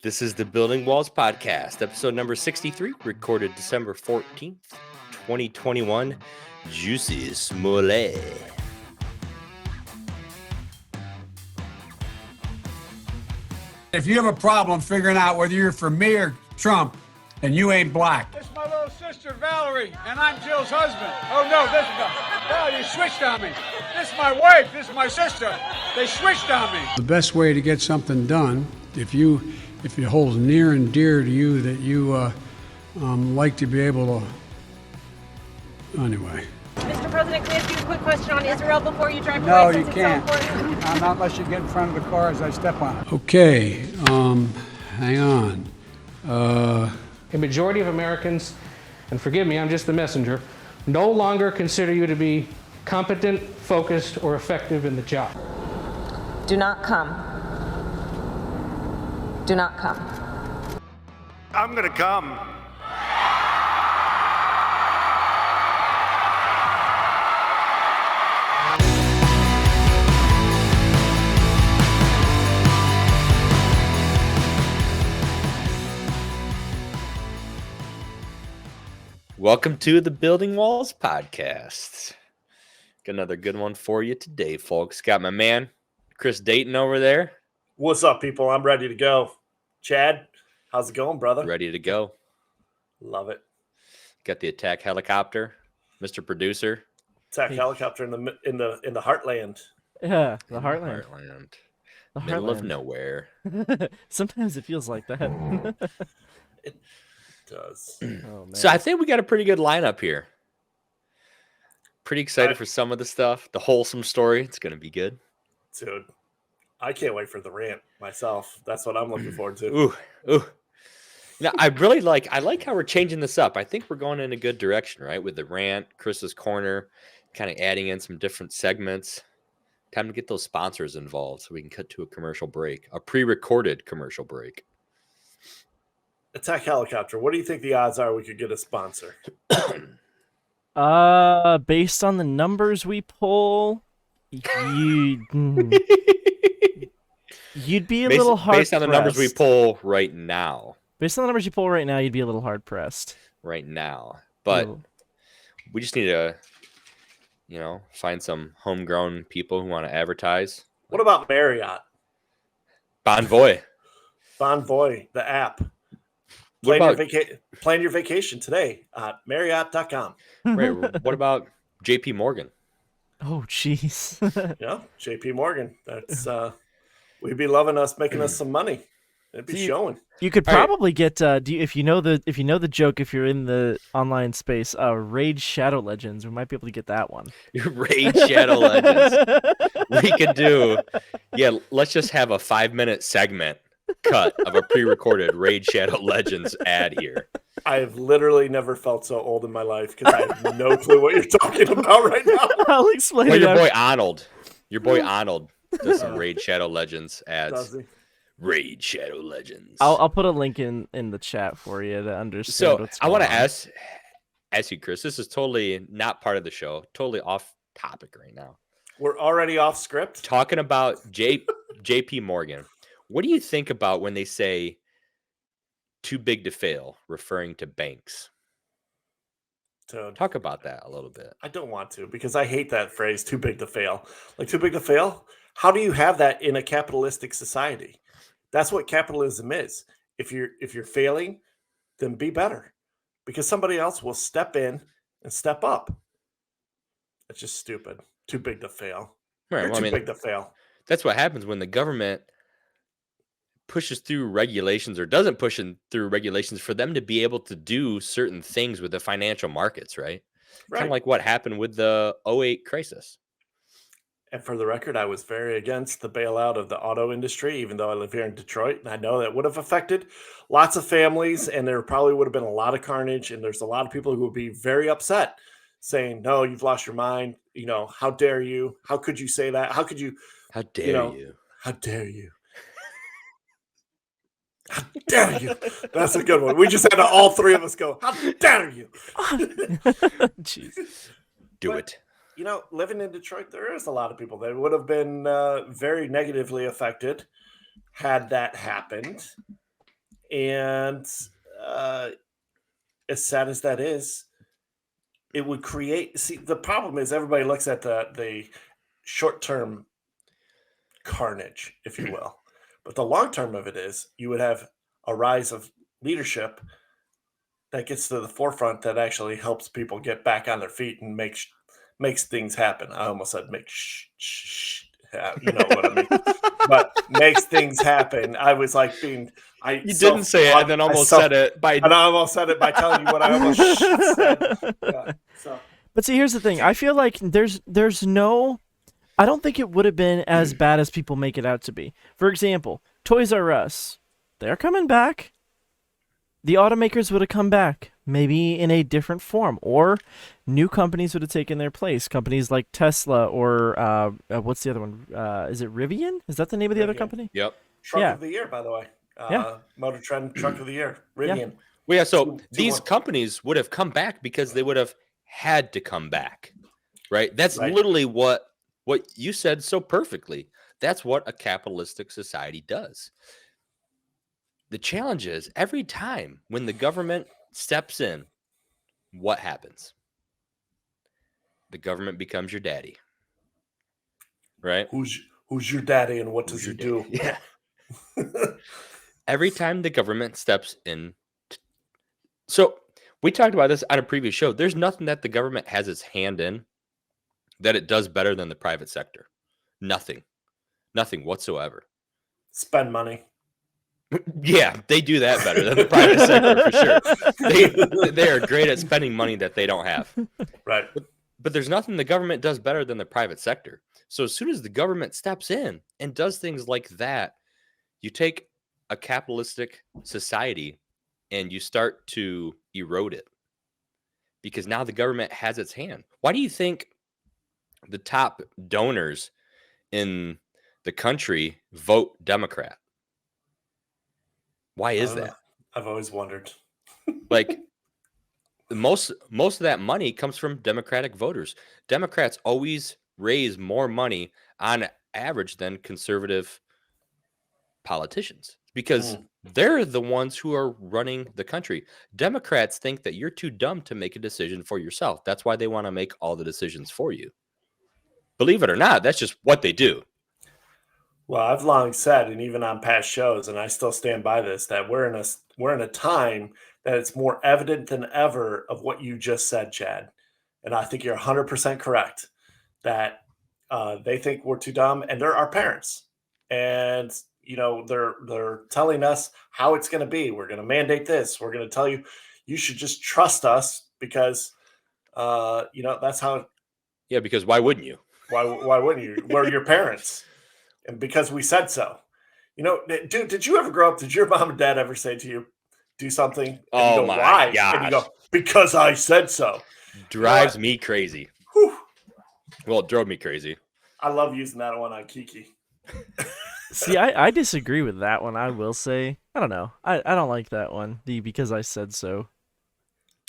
This is the Building Walls Podcast, episode number 63, recorded December 14th, 2021. Juicy Smolé. If you have a problem figuring out whether you're for me or Trump, then you ain't black. This is my little sister, Valerie, and I'm Jill's husband. Oh, no, this is Val, you switched on me. This is my wife, this is my sister. They switched on me. The best way to get something done, if it holds near and dear to you that you like to be able to, anyway. Mr. President, can I ask you a quick question on Israel before you drive No, away? you since can't. It's so important? Not unless you get in front of the car as I step on it. Okay, hang on. A majority of Americans, and forgive me, I'm just the messenger, no longer consider you to be competent, focused, or effective in the job. Do not come. Do not come. I'm gonna come. Welcome to the Building Walls Podcast. Got another good one for you today, folks. Got my man, Chris Dayton over there. What's up, people? I'm ready to go. Chad, how's it going, brother? Ready to go. Love it. Got the attack helicopter, Mr. Producer. Attack helicopter in the heartland. Yeah, the heartland. Heartland. The Middle of heartland. nowhere. Sometimes it feels like that. It does. Oh, man. So I think we got a pretty good lineup here. Pretty excited for some of the stuff. The wholesome story. It's going to be good. Dude, I can't wait for the rant myself. That's what I'm looking forward to. Ooh. Now, I like how we're changing this up. I think we're going in a good direction, right? With the rant, Chris's Corner, kind of adding in some different segments. Time to get those sponsors involved so we can cut to a commercial break, a pre-recorded commercial break. Attack helicopter. What do you think the odds are we could get a sponsor? Based on the numbers we pull, you'd be a little hard based on the numbers we pull right now. Based on the numbers you pull right now, you'd be a little hard pressed. Right now. But Ooh. we just need to, find some homegrown people who want to advertise. What about Marriott? Bonvoy. Bonvoy, the app. Plan your vacation today at Marriott.com. Right. What about JP Morgan? Oh, jeez. Yeah, JP Morgan. That's we'd be loving us, making us some money. It'd be showing. You could All right. probably get if you know the joke, if you're in the online space, Raid Shadow Legends, we might be able to get that one. Raid Shadow Legends. We could do, let's just have a 5-minute segment cut of a pre-recorded Raid Shadow Legends ad here. I've literally never felt so old in my life because I have no clue what you're talking about right now. I'll explain Well, it. your boy Arnold does some Raid Shadow Legends ads. Does he? Raid Shadow Legends. I'll put a link in the chat for you to understand. So what's I want to going on. ask you, Chris. This is totally not part of the show. Totally off topic right now. We're already off script. Talking about JP Morgan. What do you think about when they say too big to fail, referring to banks? Dude, Talk about that a little bit. I don't want to because I hate that phrase, too big to fail. Like, too big to fail? How do you have that in a capitalistic society? That's what capitalism is. If you're failing, then be better because somebody else will step in and step up. It's just stupid. Too big to fail. Right. You're Well, too big to fail. That's what happens when the government pushes through regulations or doesn't push through regulations for them to be able to do certain things with the financial markets, right? Kind of like what happened with the 2008 crisis. And for the record, I was very against the bailout of the auto industry, even though I live here in Detroit. And I know that would have affected lots of families, and there probably would have been a lot of carnage. And there's a lot of people who would be very upset saying, no, you've lost your mind. How dare you? How could you say that? How could you? How dare you? How dare you? How dare you? That's a good one. We just had to all three of us go, how dare you? Jeez. Do it. Living in Detroit, there is a lot of people that would have been very negatively affected had that happened. And as sad as that is, it would create. See, the problem is everybody looks at the short-term carnage, if you will, but the long term of it is you would have a rise of leadership that gets to the forefront that actually helps people get back on their feet and makes things happen. I almost said you know what I mean, but makes things happen. I was like being. You didn't say it, and then almost said it by. And I almost said it by telling you what I almost said. Yeah, so. But see, here's the thing. I feel like there's no. I don't think it would have been as bad as people make it out to be. For example, Toys R Us, they're coming back. The automakers would have come back, maybe in a different form, or new companies would have taken their place. Companies like Tesla or what's the other one? Is it Rivian? Is that the name of the other company? Yep. Truck of the year, by the way. Motor Trend Truck of the Year, Rivian. Yeah. Well, yeah, so these companies would have come back because they would have had to come back, right? That's literally what you said so perfectly. That's what a capitalistic society does. The challenge is every time when the government steps in, what happens? The government becomes your daddy, right? Who's your daddy and what does he do? Yeah. Every time the government steps in. So we talked about this on a previous show. There's nothing that the government has its hand in that it does better than the private sector. Nothing whatsoever. Spend money. Yeah, they do that better than the private sector for sure. They are great at spending money that they don't have. Right. But there's nothing the government does better than the private sector. So as soon as the government steps in and does things like that, you take a capitalistic society and you start to erode it because now the government has its hand. Why do you think the top donors in the country vote Democrat? Why is that? I've always wondered. Like most of that money comes from Democratic voters. Democrats always raise more money on average than conservative politicians because they're the ones who are running the country. Democrats think that you're too dumb to make a decision for yourself. That's why they want to make all the decisions for you. Believe it or not, that's just what they do. Well, I've long said, and even on past shows, and I still stand by this, that we're in a time that it's more evident than ever of what you just said, Chad. And I think you're 100% correct that they think we're too dumb, and they're our parents, and they're telling us how it's going to be. We're going to mandate this. We're going to tell you should just trust us because that's how. Yeah, because why wouldn't you? Why wouldn't you? We're your parents. And because we said so. Dude, did you ever grow up? Did your mom and dad ever say to you, do something? And oh, you go, my why? gosh. And you go, because I said so. Drives me crazy. Whew. Well, it drove me crazy. I love using that one on Kiki. See, I disagree with that one, I will say. I don't know. I don't like that one. The because I said so.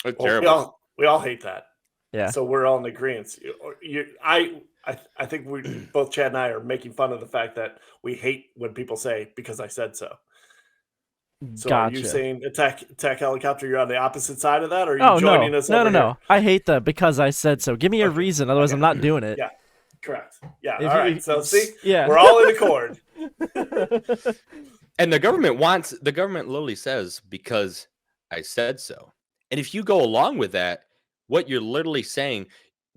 It's terrible. We all hate that. Yeah. So we're all in agreement. I think we both Chad and I are making fun of the fact that we hate when people say because I said so. So gotcha. Are you saying attack helicopter? You're on the opposite side of that, or are you joining us? No. I hate the because I said so. Give me a reason, otherwise I'm not doing it. Yeah, correct. Yeah, All right. So see, yeah, we're all in accord. And the government literally says because I said so. And if you go along with that, what you're literally saying,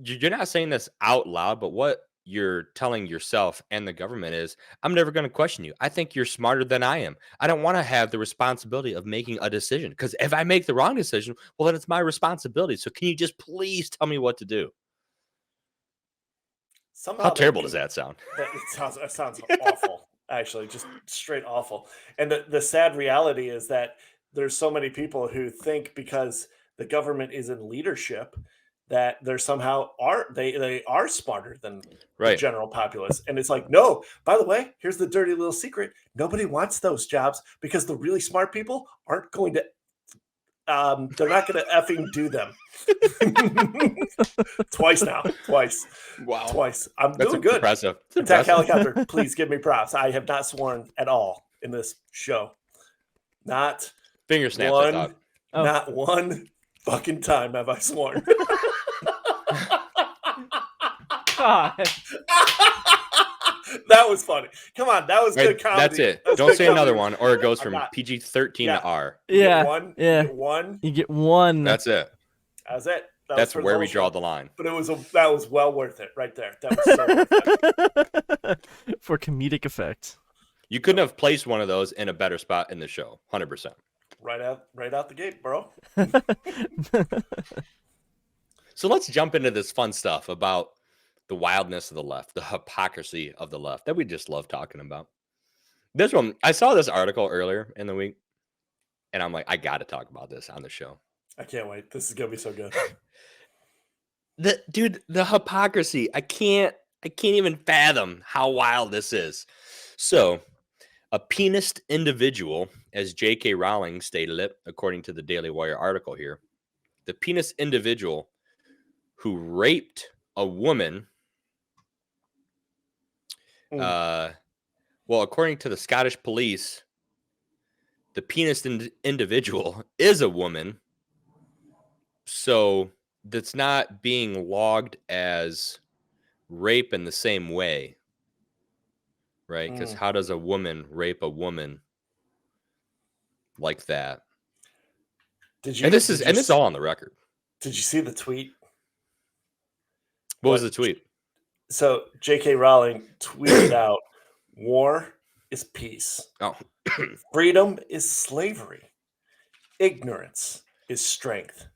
you're not saying this out loud, but what you're telling yourself and the government is, I'm never going to question you. I think you're smarter than I am. I don't want to have the responsibility of making a decision because if I make the wrong decision, well, then it's my responsibility. So can you just please tell me what to do? How terrible does that sound? That sounds awful, actually, just straight awful. And the sad reality is that there's so many people who think because the government is in leadership that they're somehow they are smarter than the general populace. And it's like, no, by the way, here's the dirty little secret. Nobody wants those jobs because the really smart people aren't going to they're not going to effing do them. Twice now. Wow. Twice. That's doing good. Impressive. Attack helicopter, please give me props. I have not sworn at all in this show. Not Finger snaps, I thought. Oh. Not one fucking time have I sworn. God. That was funny. Come on, that was good comedy. That's it. That was Don't good say another comedy. one, or it goes I from got- PG-13 Yeah. to R. You get Yeah. one. Yeah. You get one. You get one. That's it. That's it. That was That's for the where whole we draw show. the line. But that was well worth it right there. That was so worth it. For comedic effect. You couldn't have placed one of those in a better spot in the show. 100%. Right out the gate, bro. So let's jump into this fun stuff about the wildness of the left, the hypocrisy of the left that we just love talking about. This one, I saw this article earlier in the week, and I'm like, I got to talk about this on the show. I can't wait. This is gonna be so good. The hypocrisy. I can't even fathom how wild this is. So, a penist individual, as J.K. Rowling stated it, according to the Daily Wire article here, the penist individual who raped a woman. Well, according to the Scottish police, the penist individual is a woman. So that's not being logged as rape in the same way, right? Because how does a woman rape a woman like that? This is all on the record. Did you see the tweet? What was the tweet? So J.K. Rowling tweeted out, "War is peace. Oh, Freedom is slavery. Ignorance is strength.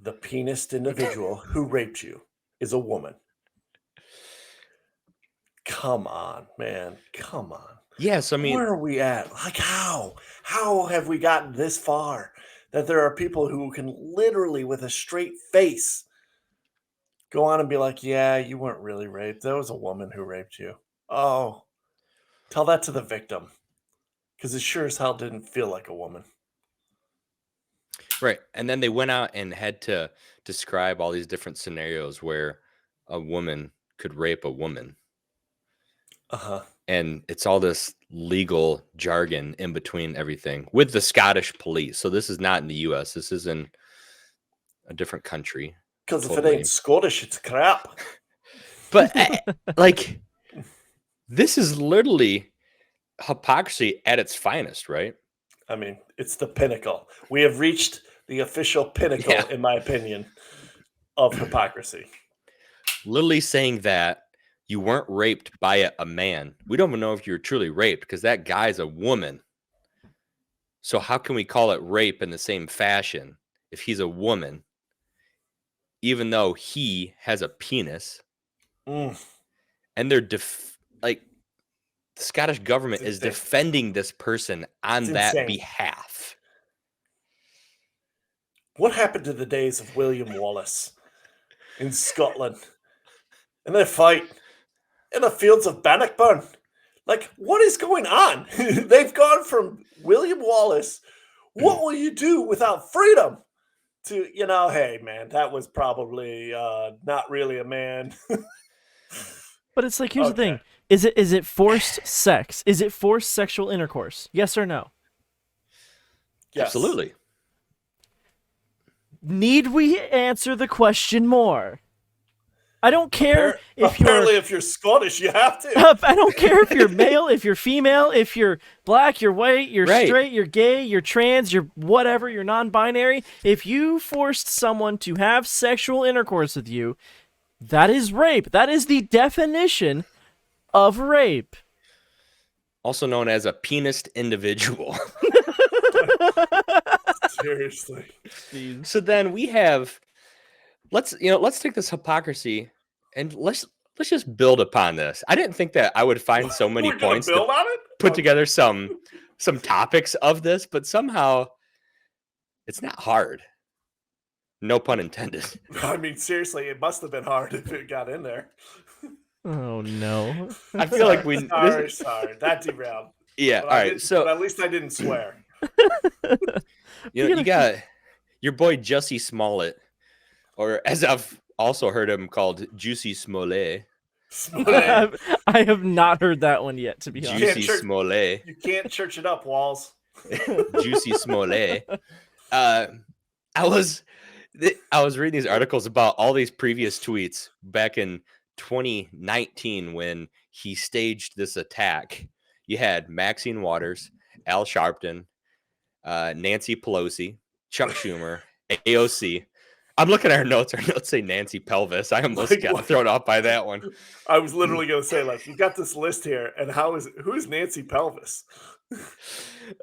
The penist individual who raped you is a woman." Come on, man. Come on. yes. I mean, Where are we at? Like, how? How have we gotten this far that there are people who can literally, with a straight face, go on and be like, yeah, you weren't really raped. There was a woman who raped you. Oh, tell that to the victim. Because it sure as hell didn't feel like a woman. right. And then they went out and had to describe all these different scenarios where a woman could rape a woman. Uh-huh. And it's all this legal jargon in between everything with the Scottish police. So this is not in the U.S. This is in a different country. Because if it Totally. ain't Scottish, it's crap. But like, this is literally hypocrisy at its finest, right? I mean, it's the pinnacle. We have reached the official pinnacle, Yeah. in my opinion, of hypocrisy. Literally saying that you weren't raped by a man. We don't even know if you were truly raped because that guy's a woman. So how can we call it rape in the same fashion if he's a woman, even though he has a penis? And they're the Scottish government It's is insane. defending this person on It's that insane. behalf. What happened to the days of William Wallace in Scotland? And their fight in the fields of Bannockburn. Like, what is going on? They've gone from William Wallace, what will you do without freedom? To, hey, man, that was probably not really a man. But it's like, here's the Okay. thing. Is it forced sex? Is it forced sexual intercourse? Yes or no? Yes. Absolutely. Need we answer the question more? I don't care if Apparently, you're if you're Scottish, you have to. I don't care if you're male, if you're female, if you're black, you're white, you're Right. straight, you're gay, you're trans, you're whatever, you're non-binary. If you forced someone to have sexual intercourse with you, that is rape. That is the definition of rape. Also known as a penist individual. Seriously. So then we have, let's take this hypocrisy and let's just build upon this. I didn't think that I would find so many We're gonna points build to on it? put together some topics of this, but somehow it's not hard. No pun intended. I mean, seriously, it must have been hard if it got in there. Oh no. I feel like we. Sorry, that derailed. Yeah. But All I right. didn't- So but at least I didn't swear. you got your boy Jussie Smollett, or as I've also heard him called Juicy Smolé. Smolé. I have not heard that one yet, to be honest. Juicy church- Smolé. You can't church it up, Walls. Juicy Smolé. I was reading these articles about all these previous tweets back in 2019 when he staged this attack. You had Maxine Waters, Al Sharpton, Nancy Pelosi, Chuck Schumer, AOC. I'm looking at our notes. Our notes say Nancy Pelvis. I almost got thrown off by that one. I was literally going to say, like, you got this list here, and who's Nancy Pelvis?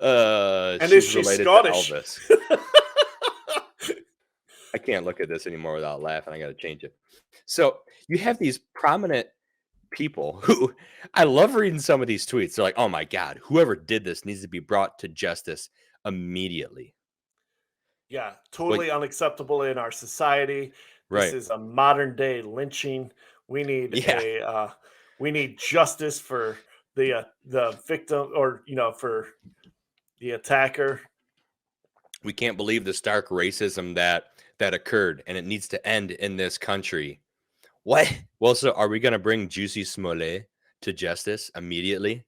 And is she Scottish? To Elvis. I can't look at this anymore without laughing. I got to change it. So you have these prominent people who I love reading some of these tweets. They're like, oh my God, whoever did this needs to be brought to justice immediately. Yeah, totally unacceptable in our society. This is a modern day lynching. We need we need justice for the victim, or for the attacker. We can't believe the stark racism that occurred, and it needs to end in this country. What? Well, so are we going to bring Juicy Smolé to justice immediately?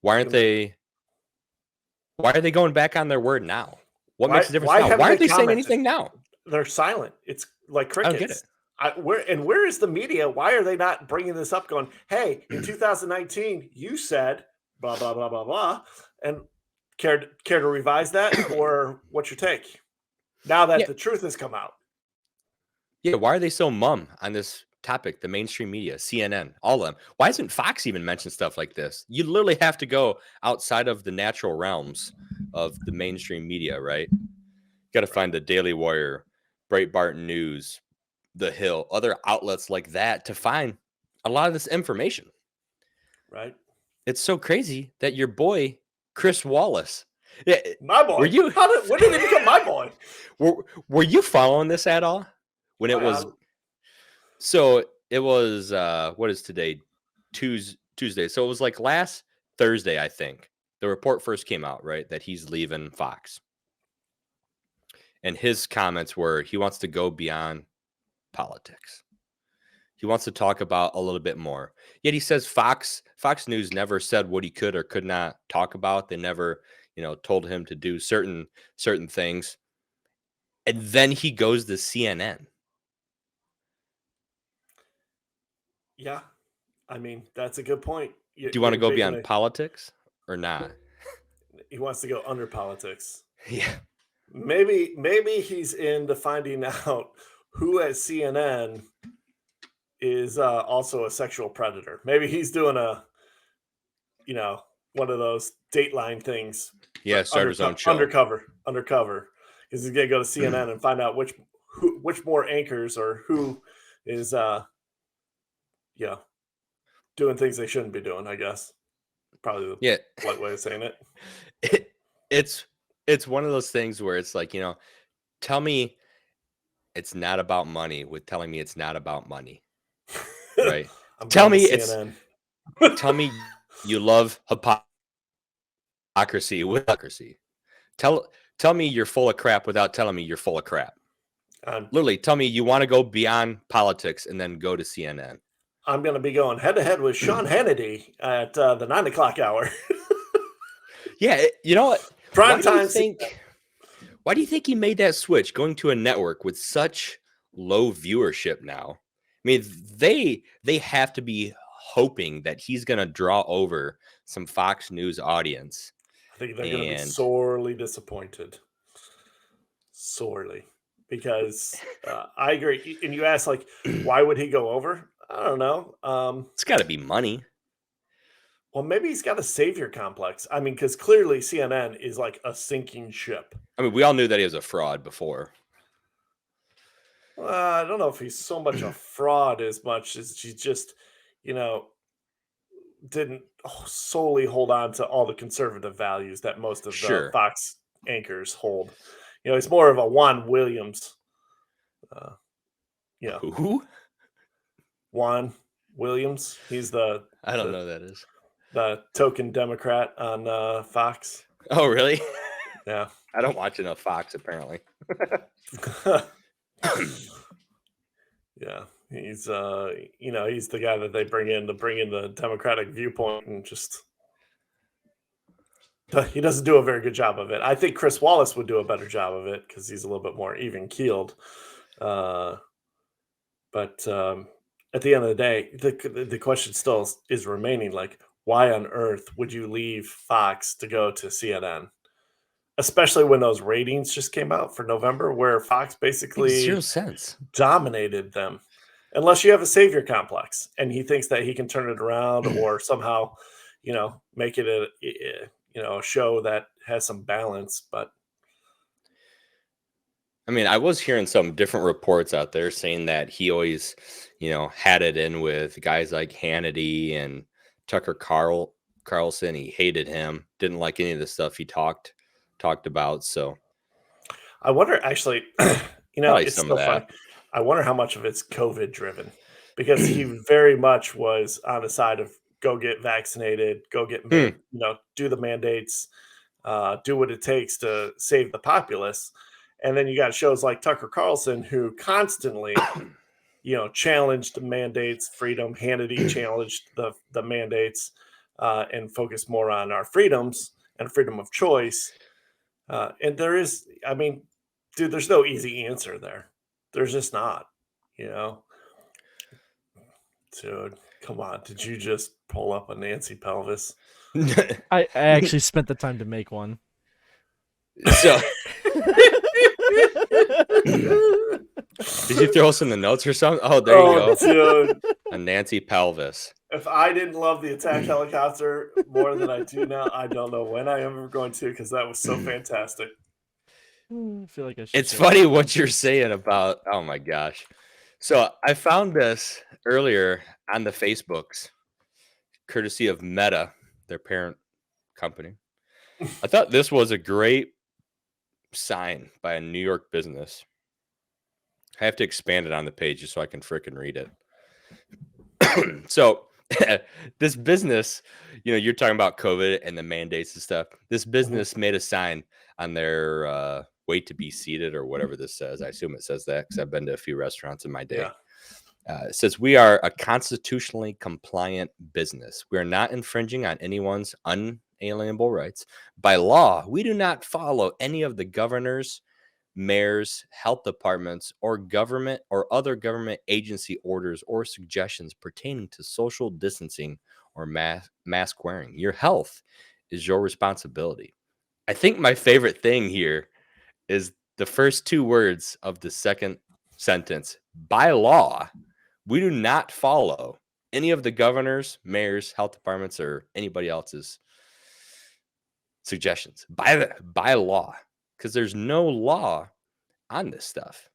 Why are they going back on their word now? What makes a difference now? Why aren't they saying anything now? They're silent. It's like crickets. I don't get it. Where is the media? Why are they not bringing this up? Going, hey, in 2019, you said blah blah blah blah blah, and care to revise that, or what's your take? Now that the truth has come out. Yeah, why are they so mum on this topic? The mainstream media, CNN, all of them. Why doesn't Fox even mention stuff like this? You literally have to go outside of the natural realms of the mainstream media, right? Got to find the Daily Wire, Breitbart News, The Hill, other outlets like that to find a lot of this information. Right. It's so crazy that your boy, Chris Wallace. My boy. Were you? When did he become my boy? Were you following this at all? When it was, so it was, what is today? Tuesday. So it was like last Thursday, I think. The report first came out, right? That he's leaving Fox. And his comments were, he wants to go beyond politics. He wants to talk about a little bit more. Yet he says Fox News never said what he could or could not talk about. They never, told him to do certain things. And then he goes to CNN. Yeah, I mean, that's a good point. Do you want to go beyond politics or not? He wants to go under politics. Yeah. Maybe he's into finding out who at CNN is also a sexual predator. Maybe he's doing one of those Dateline things. Yeah, start his own show. Undercover. Because he's gonna go to CNN and find out which more anchors or who is doing things they shouldn't be doing, I guess. Probably the polite way of saying it. It's one of those things where it's like, tell me it's not about money with telling me it's not about money. Right? Tell me you love hypocrisy with hypocrisy. Tell me you're full of crap without telling me you're full of crap. Literally, tell me you want to go beyond politics and then go to CNN. I'm going to be going head-to-head with Sean Hannity at the 9 o'clock hour. Yeah, you know what? Prime time. Why do you think he made that switch, going to a network with such low viewership now? I mean, they have to be hoping that he's going to draw over some Fox News audience. I think they're going to be sorely disappointed. Sorely. Because I agree. And you ask, like, why would he go over? I don't know. It's got to be money. Well, maybe he's got a savior complex. I mean, because clearly CNN is like a sinking ship. I mean, we all knew that he was a fraud before. I don't know if he's so much a fraud as much as he just, didn't solely hold on to all the conservative values that most of the Fox anchors hold. He's more of a Juan Williams. Who? Juan Williams. He's I don't know who that is. The token Democrat on Fox. Oh, really? Yeah. I don't watch enough Fox, apparently. Yeah. He's he's the guy that they bring in to bring in the Democratic viewpoint and just he doesn't do a very good job of it. I think Chris Wallace would do a better job of it because he's a little bit more even keeled. But at the end of the day, the question still is remaining, like, why on earth would you leave Fox to go to CNN? Especially when those ratings just came out for November, where Fox Makes basically zero sense. dominated them. Unless you have a savior complex and he thinks that he can turn it around or somehow, make it a show that has some balance. But I mean, I was hearing some different reports out there saying that he always, had it in with guys like Hannity and Tucker Carlson. He hated him, didn't like any of the stuff he talked about. So I wonder, actually, probably it's some so of funny. that. I wonder how much of it's COVID driven because he very much was on the side of go get vaccinated, go get, do the mandates, do what it takes to save the populace. And then you got shows like Tucker Carlson who constantly, challenged the mandates, freedom. Hannity challenged the mandates and focused more on our freedoms and freedom of choice. And there is, I mean, dude, there's no easy answer there. There's just not, Dude, come on. Did you just pull up a Nancy Pelvis? I actually spent the time to make one. So did you throw us in the notes or something? Oh, there you go. Dude. A Nancy Pelvis. If I didn't love the attack helicopter more than I do now, I don't know when I am ever going to, because that was so fantastic. I feel like I should. It's funny what you're saying about, oh my gosh. So I found this earlier on the Facebooks, courtesy of Meta, their parent company. I thought this was a great sign by a New York business. I have to expand it on the page just so I can frickin' read it. So this business, you're talking about COVID and the mandates and stuff. This business made a sign on their wait to be seated or whatever this says. I assume it says that because I've been to a few restaurants in my day. Yeah. It says, we are a constitutionally compliant business. We are not infringing on anyone's unalienable rights. By law, we do not follow any of the governor's, mayor's, health departments, or government or other government agency orders or suggestions pertaining to social distancing or mask wearing. Your health is your responsibility. I think my favorite thing here is the first two words of the second sentence. By law, we do not follow any of the governor's, mayor's, health departments, or anybody else's suggestions. By law. Because there's no law on this stuff.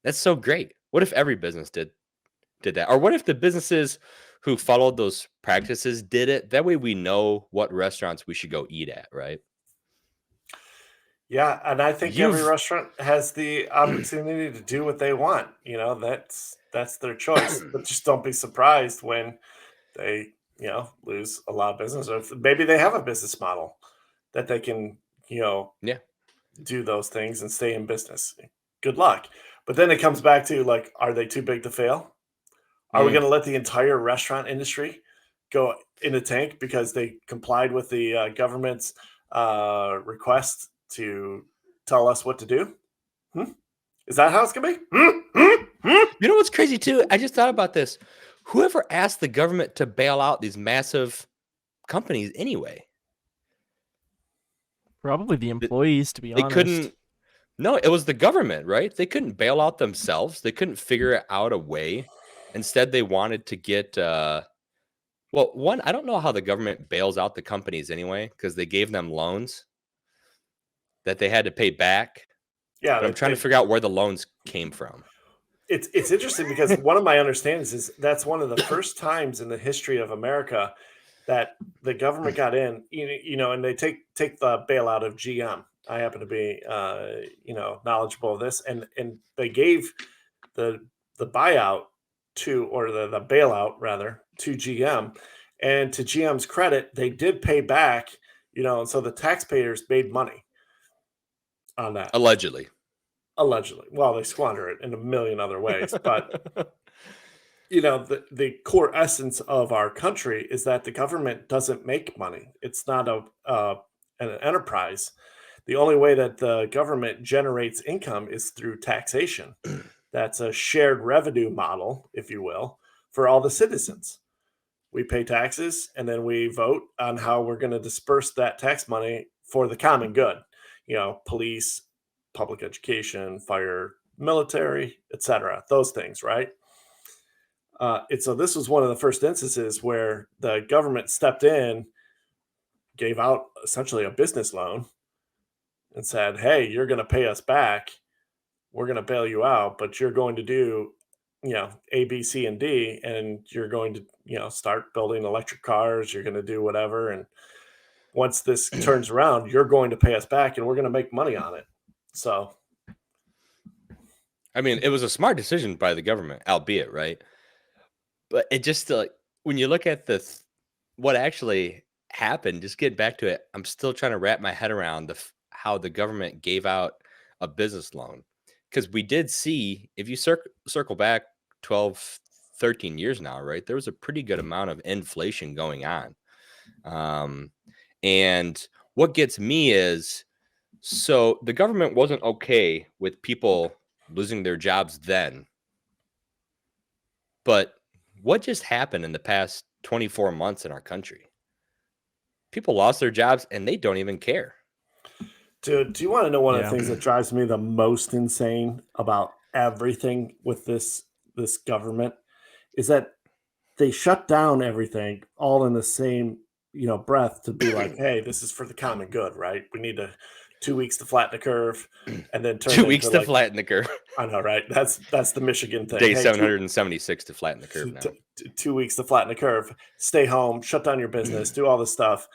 That's so great. What if every business did that? Or what if the businesses who followed those practices did it? That way we know what restaurants we should go eat at, right? Yeah, and I think every restaurant has the opportunity to do what they want. That's their choice. But just don't be surprised when they, lose a lot of business. Or if maybe they have a business model that they can, do those things and stay in business. Good luck. But then it comes back to, like, are they too big to fail? Are we going to let the entire restaurant industry go in the tank because they complied with the government's request to tell us what to do? Is that how it's going to be? You know what's crazy too? I just thought about this. Whoever asked the government to bail out these massive companies anyway? Probably the employees, to be honest. They couldn't. No, it was the government, right? They couldn't bail out themselves. They couldn't figure out a way. Instead, they wanted to get. I don't know how the government bails out the companies anyway, because they gave them loans that they had to pay back. Yeah, but I'm trying to figure out where the loans came from. It's interesting because one of my understandings is that's one of the first times in the history of America that the government got in, and they take the bailout of GM. I happen to be, knowledgeable of this, and they gave the buyout the bailout rather to GM, and to GM's credit, they did pay back, and so the taxpayers made money on that. Allegedly. Well, they squander it in a million other ways, but the core essence of our country is that the government doesn't make money. It's not and an enterprise, the only way that the government generates income is through taxation. That's a shared revenue model, if you will, for all the citizens. We pay taxes and then we vote on how we're going to disperse that tax money for the common good. Police, public education, fire, military, etc. Those things, right? And so this was one of the first instances where the government stepped in, gave out essentially a business loan, and said, "Hey, you're going to pay us back. We're going to bail you out, but you're going to do, A, B, C, and D, and you're going to, start building electric cars. You're going to do whatever. And once this turns around, you're going to pay us back, and we're going to make money on it." So, I mean, it was a smart decision by the government, albeit, right? But it just when you look at what actually happened, just get back to it. I'm still trying to wrap my head around how the government gave out a business loan, because we did see, if you circle back 12, 13 years now, right, there was a pretty good amount of inflation going on. And what gets me is, so the government wasn't okay with people losing their jobs then, but what just happened in the past 24 months in our country? People lost their jobs and they don't even care. Dude, do you want to know one of the Yeah. things that drives me the most insane about everything with this government is that they shut down everything all in the same breath to be like, hey, this is for the common good, right? We need 2 weeks to flatten the curve, and then turn 2 it weeks into, to flatten the curve. I know, right? That's the Michigan thing. Day Hey, 776 to flatten the curve now. 2 weeks to flatten the curve. Stay home, shut down your business, do all this stuff.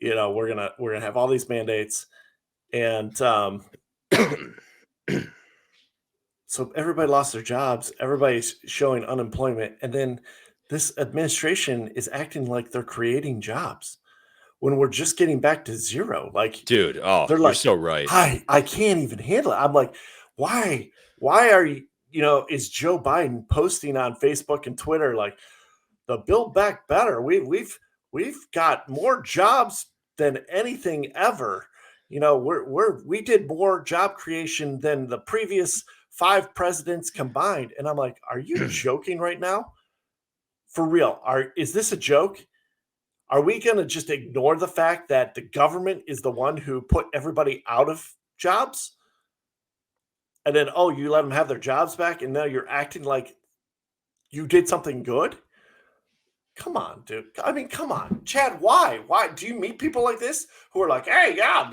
We're gonna have all these mandates, and so everybody lost their jobs. Everybody's showing unemployment, and then this administration is acting like they're creating jobs when we're just getting back to zero. Like, Dude, they're you're like, so right. I can't even handle it. I'm like, why are you, is Joe Biden posting on Facebook and Twitter like the Build Back Better? We've got more jobs than anything ever. We did more job creation than the previous 5 presidents combined. And I'm like, are you joking right now? For real? Is this a joke? Are we going to just ignore the fact that the government is the one who put everybody out of jobs? And then, you let them have their jobs back, and now you're acting like you did something good? Come on, dude. I mean, come on. Chad, why? Why do you meet people like this who are like, hey, yeah,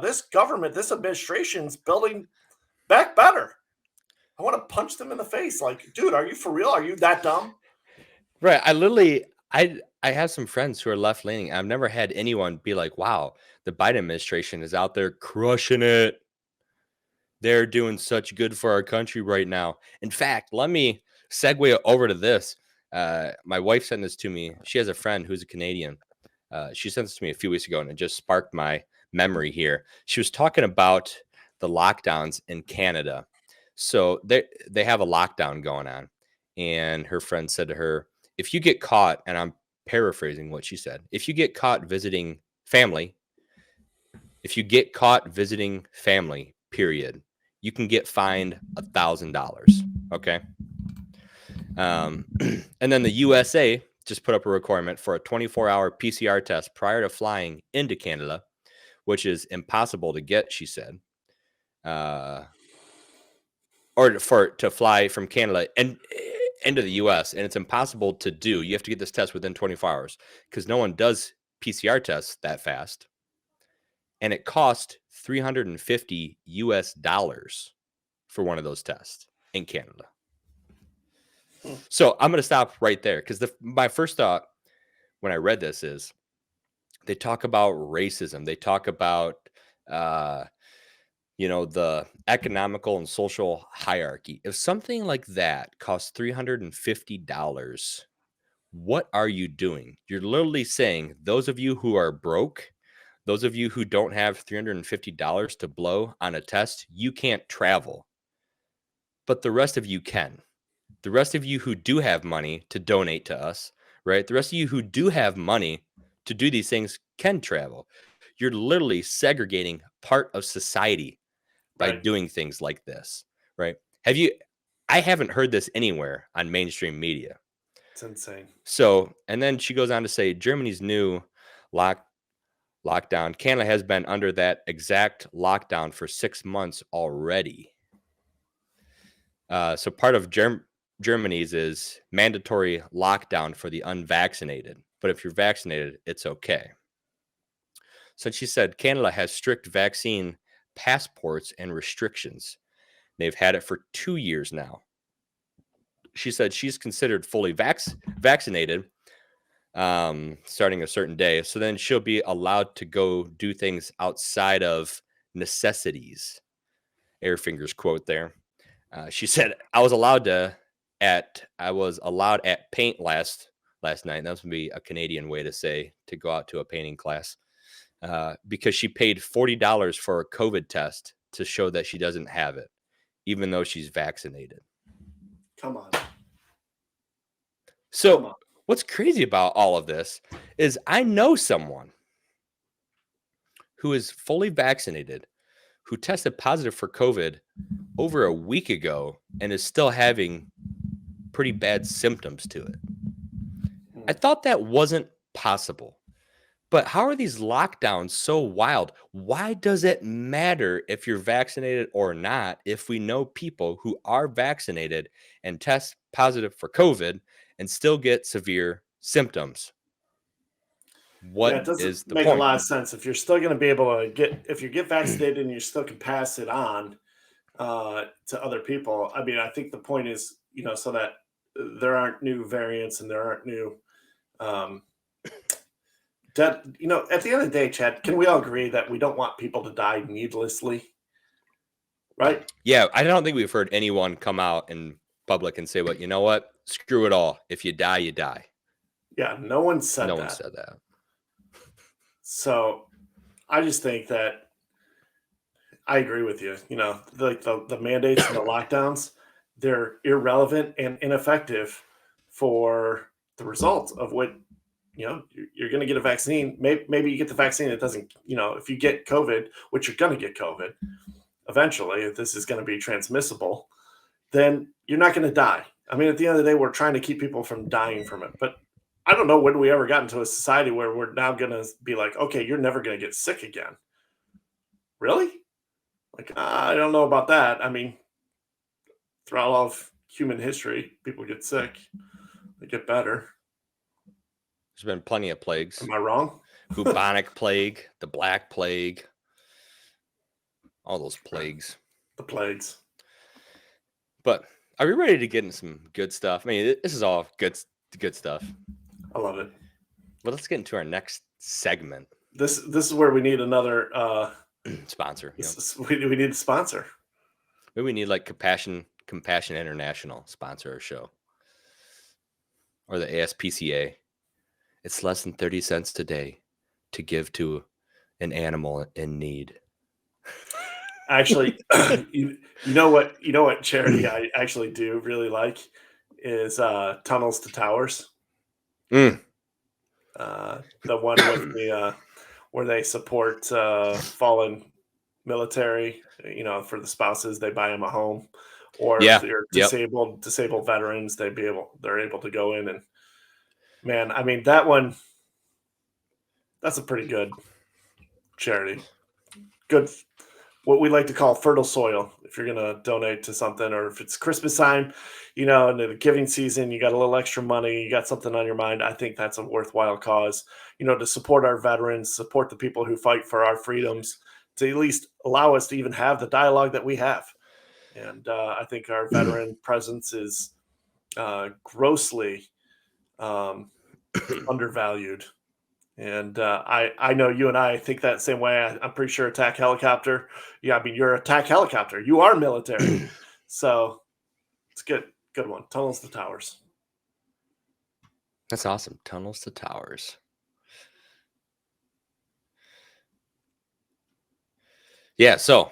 this government, this administration's building back better? I want to punch them in the face. Like, dude, are you for real? Are you that dumb? Right. I have some friends who are left leaning. I've never had anyone be like, wow, the Biden administration is out there crushing it. They're doing such good for our country right now. In fact, let me segue over to this. My wife sent this to me. She has a friend who's a Canadian. She sent this to me a few weeks ago, and it just sparked my memory here. She was talking about the lockdowns in Canada. So they have a lockdown going on. And her friend said to her, if you get caught, and I'm paraphrasing what she said, if you get caught visiting family, period, you can get fined $1,000. Okay. And then the USA just put up a requirement for a 24-hour PCR test prior to flying into Canada, which is impossible to get, she said. Or to fly from Canada and into the US, and it's impossible to do. You have to get this test within 24 hours because no one does PCR tests that fast. And it cost $350 for one of those tests in Canada. So I'm going to stop right there because my first thought when I read this is they talk about racism. They talk about, the economical and social hierarchy. If something like that costs $350, what are you doing? You're literally saying those of you who are broke, those of you who don't have $350 to blow on a test, you can't travel. But the rest of you can. The rest of you who do have money to donate to us, right? The rest of you who do have money to do these things can travel. You're literally segregating part of society by Right. doing things like this, right? I haven't heard this anywhere on mainstream media. It's insane. So, and then she goes on to say Germany's new lockdown. Canada has been under that exact lockdown for 6 months already. So part of Germany's is mandatory lockdown for the unvaccinated. But if you're vaccinated, it's okay. So she said Canada has strict vaccine passports and restrictions. They've had it for 2 years now. She said she's considered fully vaccinated starting a certain day. So then she'll be allowed to go do things outside of necessities. Air fingers quote there. She said, I was allowed at paint last night. That's gonna be a Canadian way to say to go out to a painting class. Because she paid $40 for a COVID test to show that she doesn't have it, even though she's vaccinated. Come on. So what's crazy about all of this is I know someone who is fully vaccinated, who tested positive for COVID over a week ago and is still having pretty bad symptoms to it. I thought that wasn't possible. But how are these lockdowns so wild? Why does it matter if you're vaccinated or not if we know people who are vaccinated and test positive for COVID and still get severe symptoms? What it doesn't is the make point? a lot of sense. If you're still going to be able to if you get vaccinated and you still can pass it on to other people, I mean, I think the point is, so that there aren't new variants and there aren't new at the end of the day, Chad, can we all agree that we don't want people to die needlessly? Right? Yeah, I don't think we've heard anyone come out in public and say, well, you know what? Screw it all. If you die, you die. Yeah, no one said No that. one said that. So I just think that I agree with you. Like the mandates and the lockdowns, they're irrelevant and ineffective for the results of what you're going to get a vaccine. Maybe you get the vaccine. It doesn't, if you get COVID, which you're going to get COVID eventually, if this is going to be transmissible, then you're not going to die. I mean, at the end of the day, we're trying to keep people from dying from it. But I don't know when we ever got into a society where we're now going to be like, okay, you're never going to get sick again. Really? Like, I don't know about that. I mean, throughout all of human history, people get sick. They get better. There's been plenty of plagues. Am I wrong? Bubonic plague, the Black Plague, all those plagues. The plagues. But are we ready to get into some good stuff? I mean, this is all good stuff. I love it. But let's get into our next segment. This is where we need another sponsor. We need a sponsor. Maybe we need like Compassion International sponsor our show, or the ASPCA. It's less than 30 cents today to give to an animal in need. Actually, you know what charity I actually do really like is Tunnels to Towers. The one with the where they support fallen military. For the spouses, they buy them a home, or if they're disabled veterans, they're able to go in and. Man, I mean, that one, that's a pretty good charity. Good, what we like to call fertile soil. If you're going to donate to something, or if it's Christmas time, in the giving season, you got a little extra money, you got something on your mind, I think that's a worthwhile cause, to support our veterans, support the people who fight for our freedoms, to at least allow us to even have the dialogue that we have. And I think our veteran presence is grossly undervalued, and I know you and I think that same way. I'm pretty sure attack helicopter. Yeah, I mean, you're attack helicopter. You are military, so it's good one. Tunnels to Towers. That's awesome. Tunnels to Towers. Yeah, so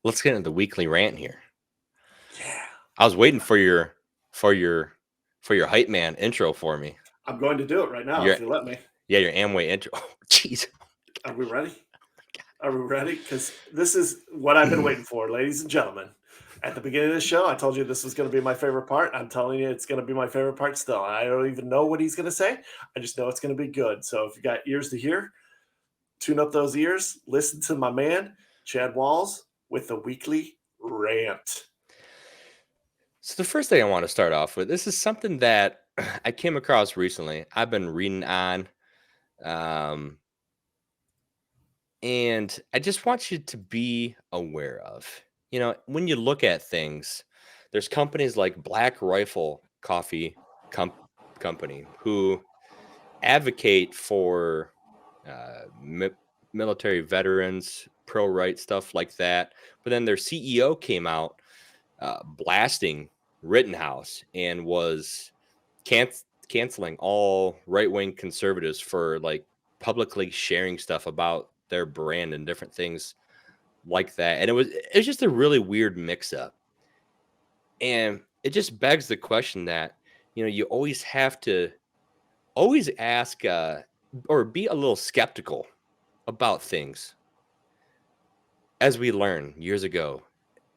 let's get into the weekly rant here. Yeah, I was waiting for your hype man intro for me. I'm going to do it right now if you let me. Yeah, your Amway intro. Oh, jeez. Are we ready? Are we ready? Because this is what I've been waiting for, ladies and gentlemen. At the beginning of the show, I told you this was going to be my favorite part. I'm telling you, it's going to be my favorite part still. I don't even know what he's going to say. I just know it's going to be good. So if you got ears to hear, tune up those ears. Listen to my man, Chad Whalls, with the weekly rant. So the first thing I want to start off with, this is something that I came across recently. I've been reading on, and I just want you to be aware of. When you look at things, there's companies like Black Rifle Coffee Company who advocate for military veterans, pro rights, stuff like that. But then their CEO came out blasting Rittenhouse and was canceling all right-wing conservatives for like publicly sharing stuff about their brand and different things like that. And it was just a really weird mix-up. And it just begs the question that, you always have to ask or be a little skeptical about things. As we learned years ago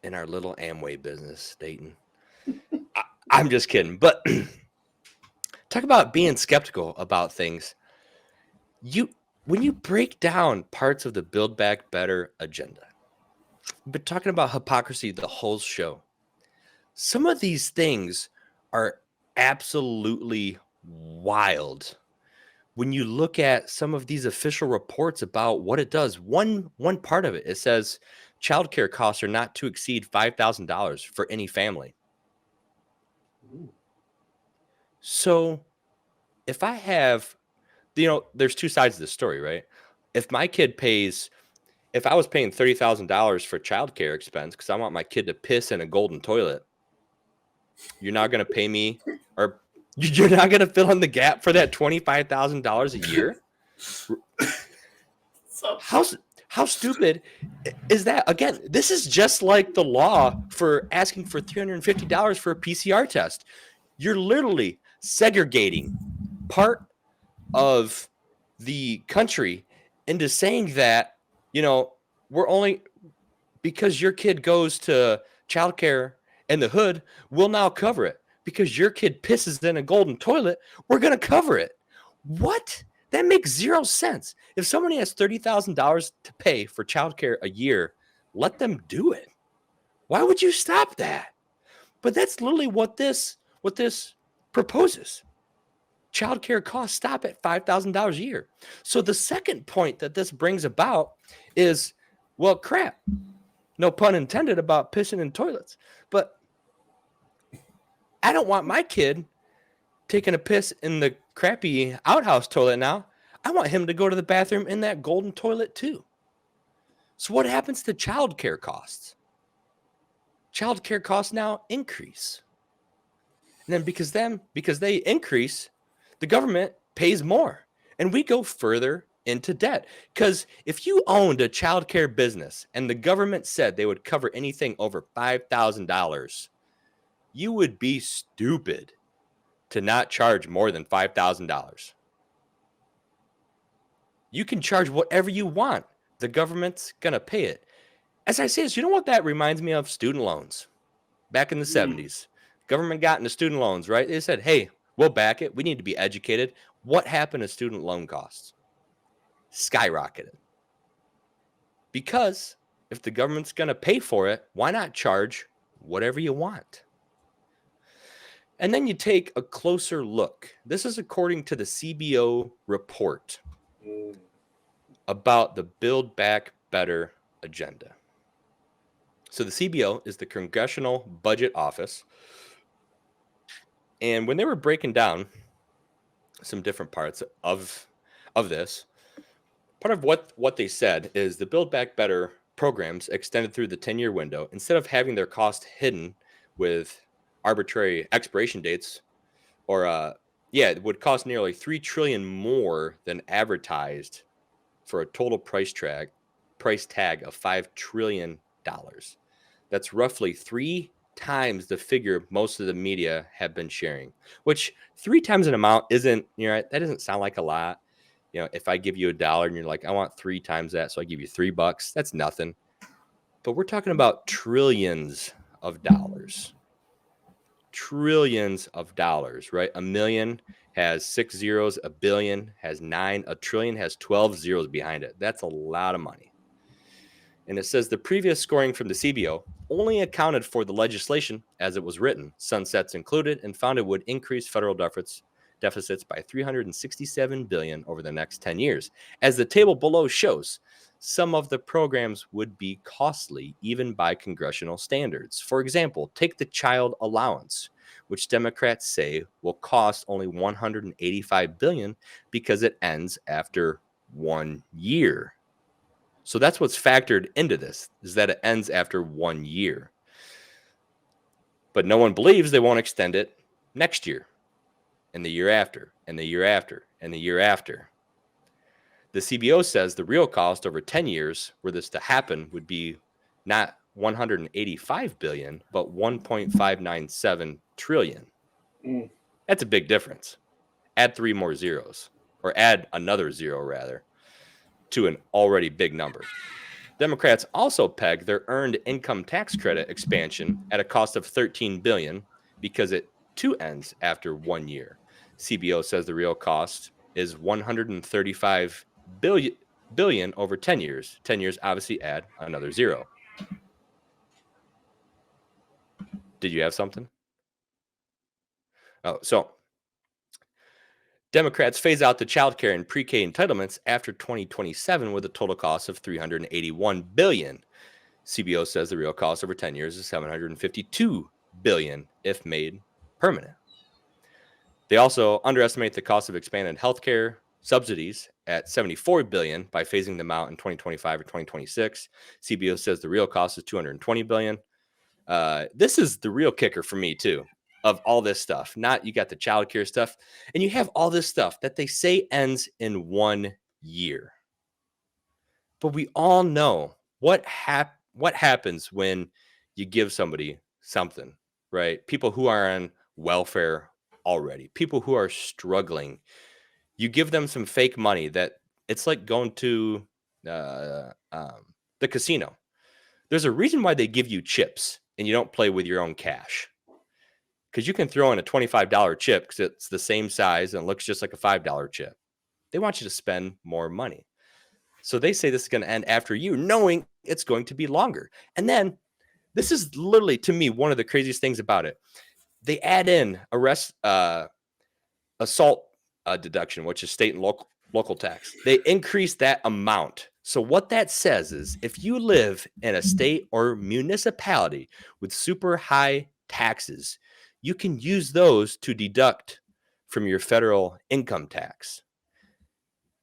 in our little Amway business, Dayton. I'm just kidding. But talk about being skeptical about things. When you break down parts of the Build Back Better agenda, we've been talking about hypocrisy the whole show. Some of these things are absolutely wild. When you look at some of these official reports about what it does, one part of it says childcare costs are not to exceed $5,000 for any family. So if I have, there's two sides of the story, right? If my kid if I was paying $30,000 for childcare expense because I want my kid to piss in a golden toilet, you're not going to pay me, or you're not going to fill in the gap for that $25,000 a year? How stupid is that? Again, this is just like the law for asking for $350 for a PCR test. You're literally segregating part of the country into saying that, we're only, because your kid goes to childcare in the hood, we'll now cover it. Because your kid pisses in a golden toilet, we're going to cover it. What? That makes zero sense. If somebody has $30,000 to pay for childcare a year, let them do it. Why would you stop that? But that's literally what this proposes. Childcare costs stop at $5,000 a year. So the second point that this brings about is, well, crap. No pun intended about pissing in toilets. But I don't want my kid taking a piss in the crappy outhouse toilet now. I want him to go to the bathroom in that golden toilet too. So what happens to childcare costs? Childcare costs now increase. And then because they increase, the government pays more. And we go further into debt. Because if you owned a childcare business and the government said they would cover anything over $5,000, you would be stupid to not charge more than $5,000. You can charge whatever you want. The government's going to pay it. As I say this, you know what that reminds me of? Student loans. Back in the 70s, government got into student loans, right? They said, hey, we'll back it. We need to be educated. What happened to student loan costs? Skyrocketed. Because if the government's going to pay for it, why not charge whatever you want? And then you take a closer look. This is according to the CBO report about the Build Back Better agenda. So the CBO is the Congressional Budget Office. And when they were breaking down some different parts of this, part of what they said is the Build Back Better programs extended through the 10-year window, instead of having their cost hidden with arbitrary expiration dates, or it would cost nearly $3 trillion more than advertised for a total price tag of $5 trillion. That's roughly 3 times the figure most of the media have been sharing, which 3 times an amount isn't, that doesn't sound like a lot. if I give you $1 and you're like, I want 3 times that, so I give you $3, that's nothing. But we're talking about trillions of dollars. Trillions of dollars, right? A million has 6 zeros, a billion has 9, a trillion has 12 zeros behind it. That's a lot of money. And it says the previous scoring from the CBO only accounted for the legislation as it was written, sunsets included, and found it would increase federal deficits by $367 billion over the next 10 years. As the table below shows, some of the programs would be costly even by congressional standards. For example, take the child allowance, which Democrats say will cost only $185 billion because it ends after 1 year. So that's what's factored into this, is that it ends after 1 year. But no one believes they won't extend it next year, and the year after, and the year after, and the year after. The CBO says the real cost over 10 years were this to happen would be not $185 billion, but $1.597 trillion. That's a big difference. Add 3 more zeros, or add another zero rather, to an already big number. Democrats also peg their earned income tax credit expansion at a cost of $13 billion because it too ends after 1 year. CBO says the real cost is $135 billion over 10 years. 10 years obviously add another zero. Did you have something? Oh, so Democrats phase out the child care and pre-K entitlements after 2027 with a total cost of $381 billion. CBO says the real cost over 10 years is $752 billion if made permanent. They also underestimate the cost of expanded healthcare subsidies at $74 billion by phasing them out in 2025 or 2026. CBO says the real cost is $220 billion. This is the real kicker for me too, of all this stuff. Not you got the child care stuff, and you have all this stuff that they say ends in 1 year. But we all know what happens when you give somebody something, right? People who are on welfare already, people who are struggling, you give them some fake money that it's like going to the casino. There's a reason why they give you chips and you don't play with your own cash. Because you can throw in a $25 chip because it's the same size and it looks just like a $5 chip. They want you to spend more money. So they say this is going to end after you, knowing it's going to be longer. And then this is literally, to me, one of the craziest things about it. They add in assault deduction, which is state and local tax. They increase that amount. So what that says is if you live in a state or municipality with super high taxes, you can use those to deduct from your federal income tax.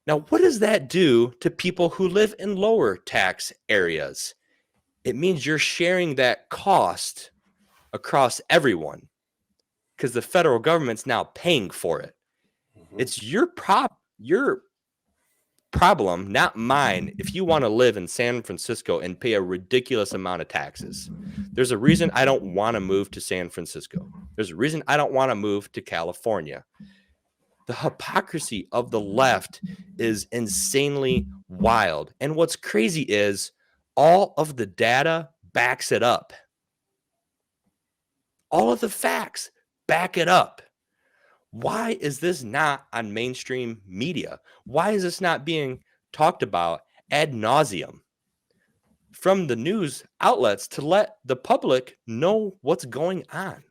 Now, what does that do to people who live in lower tax areas? It means you're sharing that cost across everyone because the federal government's now paying for it. Mm-hmm. It's your problem, not mine, if you want to live in San Francisco and pay a ridiculous amount of taxes. There's a reason I don't want to move to San Francisco. There's a reason I don't want to move to California. The hypocrisy of the left is insanely wild. And what's crazy is all of the data backs it up. All of the facts back it up. Why is this not on mainstream media? Why is this not being talked about ad nauseum from the news outlets to let the public know what's going on?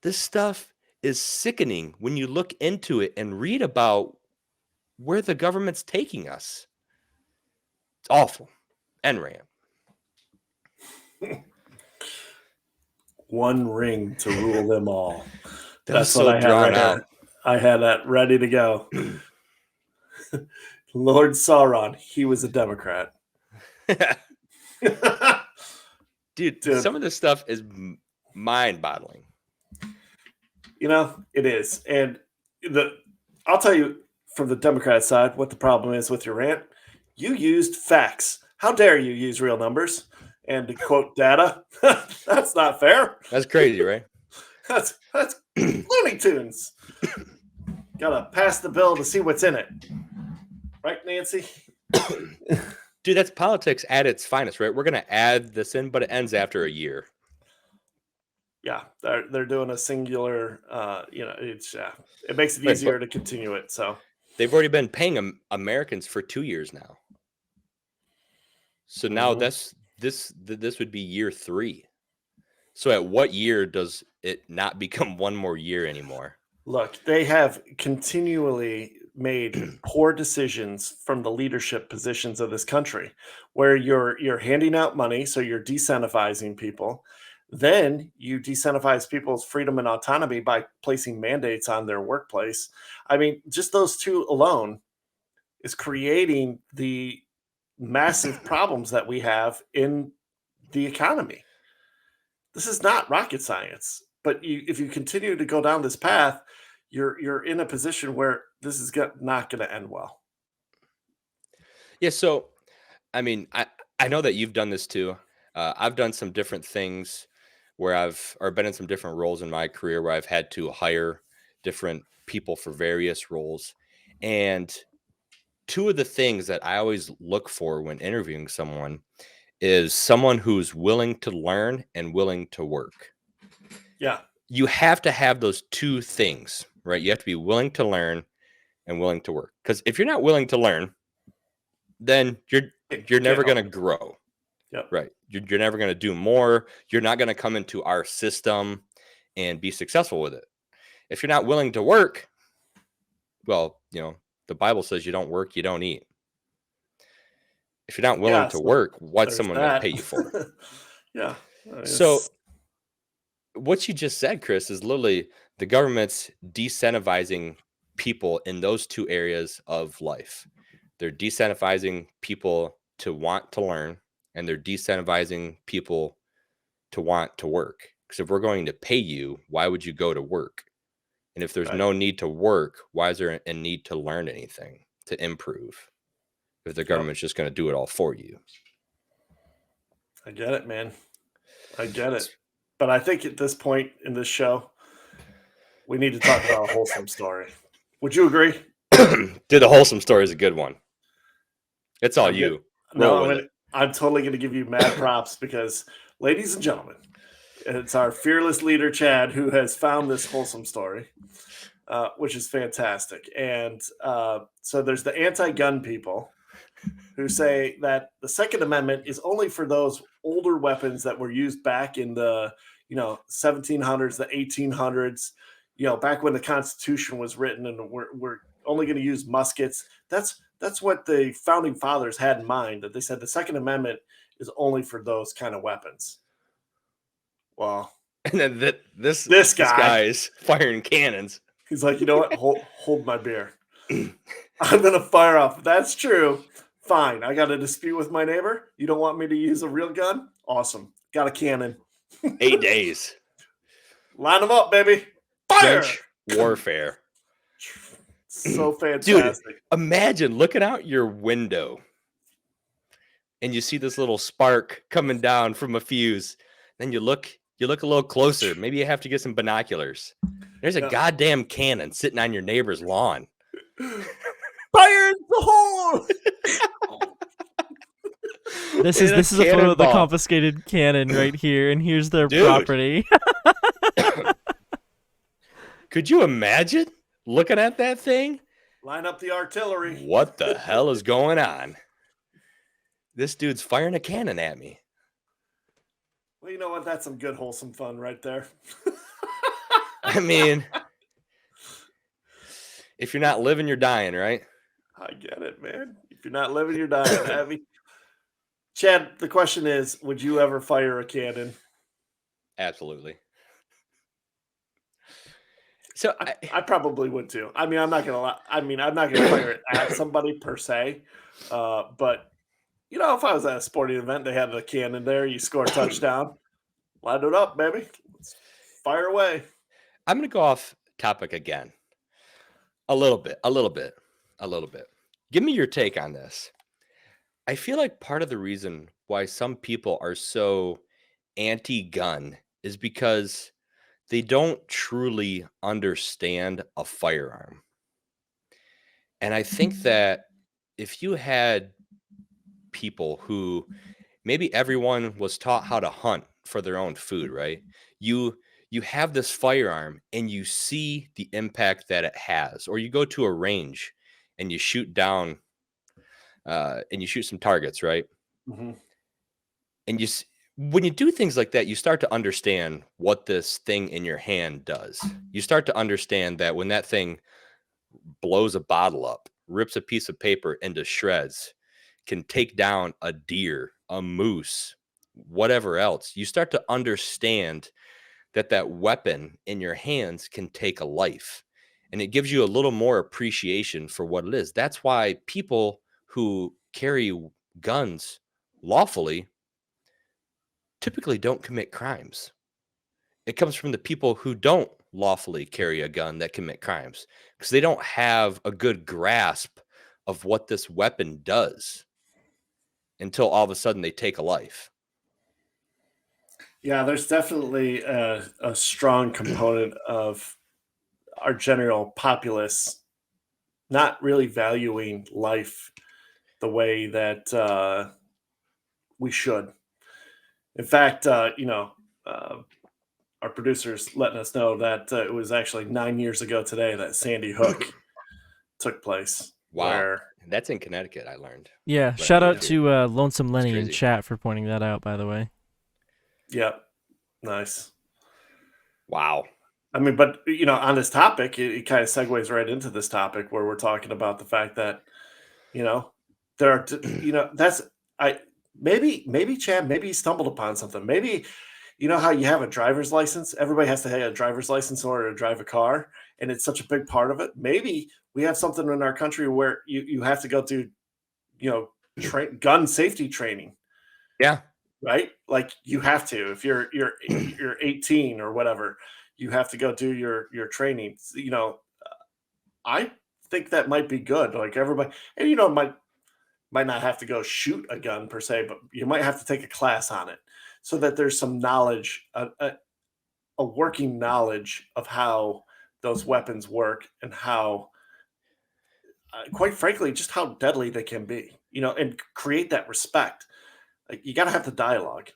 This stuff is sickening when you look into it and read about where the government's taking us. It's awful. NRAM. One ring to rule them all. That's so what I drawn out. I had that ready to go. Lord Sauron, he was a Democrat. Dude, some of this stuff is mind-boggling. You know, it is. And I'll tell you from the Democrat side what the problem is with your rant. You used facts. How dare you use real numbers and to quote data? That's not fair. That's crazy, right? That's Looney Tunes. Gotta pass the bill to see what's in it. Right, Nancy? Dude, that's politics at its finest, right? We're going to add this in, but it ends after a year. Yeah, they're doing a singular. It's it makes it Right, easier but to continue it. So they've already been paying Americans for 2 years now. So now this would be year 3. So at what year does it not become one more year anymore? look, they have continually made poor decisions from the leadership positions of this country, where you're handing out money, so you're decentivizing people. Then you decentivize people's freedom and autonomy by placing mandates on their workplace. I mean, just those two alone is creating the massive problems that we have in the economy. This is not rocket science, but if you continue to go down this path, you're in a position where this is not going to end well. Yeah, so I mean, I know that you've done this too. I've done some different things where I've been in some different roles in my career where I've had to hire different people for various roles. And two of the things that I always look for when interviewing someone is someone who's willing to learn and willing to work. Yeah. You have to have those two things, right? You have to be willing to learn and willing to work. Because if you're not willing to learn, then you're never going to grow. Yep. Right. You're never going to do more. You're not going to come into our system and be successful with it. If you're not willing to work, well, the Bible says you don't work, you don't eat. If you're not willing to work, what's someone going to pay you for? Yeah. So what you just said, Chris, is literally the government's decentivizing people in those two areas of life. They're decentivizing people to want to learn, and they're decentivizing people to want to work. Because if we're going to pay you, why would you go to work? And if there's no need to work, why is there a need to learn anything, to improve, if the government's just going to do it all for you? I get it, man. I get it. But I think at this point in this show, we need to talk about a wholesome story. Would you agree? Dude, the wholesome story is a good one. It's all you. I'm totally going to give you mad props because, ladies and gentlemen, it's our fearless leader, Chad, who has found this wholesome story, which is fantastic. And so there's the anti-gun people who say that the Second Amendment is only for those older weapons that were used back in the 1700s, the 1800s, back when the Constitution was written, and we're only going to use muskets. That's what the founding fathers had in mind, that they said the Second Amendment is only for those kind of weapons. Well, and then this guy's firing cannons. He's like, you know what? Hold my beer. I'm going to fire off. That's true. Fine. I got a dispute with my neighbor. You don't want me to use a real gun? Awesome. Got a cannon. 8 days. Line them up, baby. Fire! Trench warfare. So fantastic. Dude, imagine looking out your window and you see this little spark coming down from a fuse. Then you look a little closer. Maybe you have to get some binoculars. There's a goddamn cannon sitting on your neighbor's lawn. Fire in the hole! This is a photo of the confiscated cannon right here, and here's their property. Could you imagine looking at that thing? Line up the artillery. What the hell is going on? This dude's firing a cannon at me. Well, you know what? That's some good wholesome fun right there. I mean, if you're not living, you're dying, right? I get it, man. If you're not living, you're dying. Abby. Chad, the question is, would you ever fire a cannon? Absolutely. So I probably would too. I mean, I'm not gonna lie. I mean, I'm not gonna fire it at somebody per se. But if I was at a sporting event, they had the cannon there, you score a touchdown, light it up, baby. Let's fire away. I'm gonna go off topic again. A little bit. Give me your take on this. I feel like part of the reason why some people are so anti-gun is because they don't truly understand a firearm. And I think that if you had people who maybe everyone was taught how to hunt for their own food, right? You have this firearm and you see the impact that it has, or you go to a range and you shoot down and you shoot some targets, right? Mhm. And when you do things like that, you start to understand what this thing in your hand does. You start to understand that when that thing blows a bottle up, rips a piece of paper into shreds, can take down a deer, a moose, whatever else, you start to understand that that weapon in your hands can take a life. And it gives you a little more appreciation for what it is. That's why people who carry guns lawfully typically don't commit crimes. It comes from the people who don't lawfully carry a gun that commit crimes because they don't have a good grasp of what this weapon does until all of a sudden they take a life. Yeah, there's definitely a strong component of our general populace not really valuing life the way that we should. In fact, our producers letting us know that it was actually 9 years ago today that Sandy Hook took place. Wow. Where That's in Connecticut, I learned. Yeah, But shout out yeah. to Lonesome Lenny in crazy. chat for pointing that out, by the way. Yep, nice. Wow. I mean, but on this topic, it kind of segues right into this topic where we're talking about the fact that there are that's maybe Chad, maybe you stumbled upon something. Maybe how you have a driver's license. Everybody has to have a driver's license in order to drive a car, and it's such a big part of it. Maybe we have something in our country where you have to go do gun safety training. Yeah. Right? Like you have to, if you're 18 or whatever, you have to go do your training. I think that might be good. Like everybody, and might not have to go shoot a gun per se, but you might have to take a class on it so that there's some knowledge, a working knowledge of how those weapons work and how, quite frankly, just how deadly they can be. And create that respect. Like you got to have the dialogue.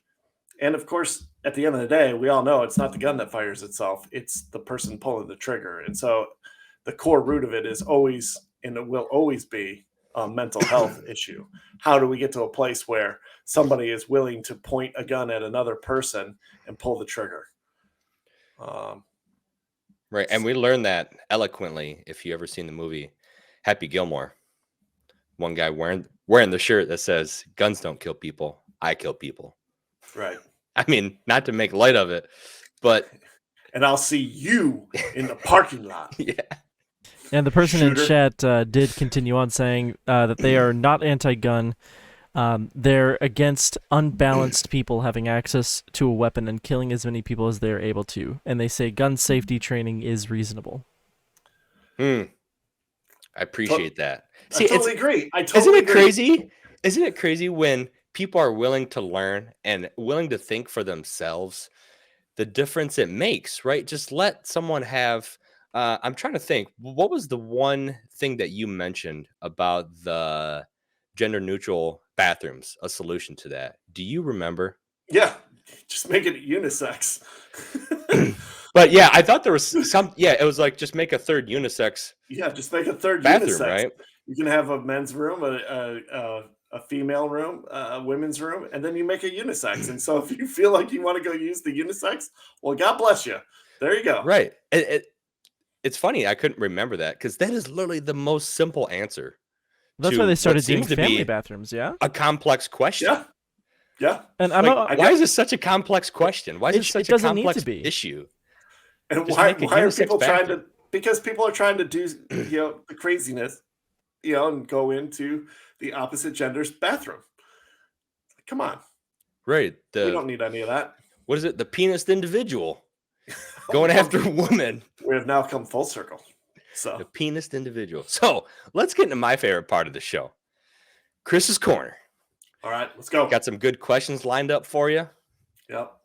And of course, at the end of the day, we all know it's not the gun that fires itself, it's the person pulling the trigger. And so the core root of it is always, and it will always be, a mental health issue. How do we get to a place where somebody is willing to point a gun at another person and pull the trigger? Right. And we learned that eloquently if you ever seen the movie Happy Gilmore. One guy wearing the shirt that says, "Guns don't kill people, I kill people." Right. I mean, not to make light of it, but and I'll see you in the parking lot. Yeah. And the person Shooter. in chat did continue on saying that they are not anti-gun. They're against unbalanced people having access to a weapon and killing as many people as they're able to. And they say gun safety training is reasonable. I appreciate that. See, I totally agree. Isn't it crazy? Isn't it crazy when people are willing to learn and willing to think for themselves, the difference it makes, right? Just let someone have, I'm trying to think, what was the one thing that you mentioned about the gender neutral bathrooms, a solution to that? Do you remember? Yeah, just make it unisex. But yeah, I thought there was it was like just make a third unisex. Yeah, just make a third bathroom, unisex. Right? You can have a men's room, a female room, a women's room, and then you make a unisex. And so if you feel like you want to go use the unisex, well, God bless you. There you go. Right. It's funny. I couldn't remember that because that is literally the most simple answer. That's why they started doing family bathrooms, yeah? A complex question. Yeah. Yeah. And why is this such a complex question? Why is it such a complex issue? And why are people trying to? Because people are trying to do the craziness, and go into the opposite gender's bathroom. Come on, right? We don't need any of that. What is it? The penis individual going after women. We have now come full circle. So the penis individual. So let's get into my favorite part of the show, Chris's Corner. All right, let's go. Got some good questions lined up for you. Yep.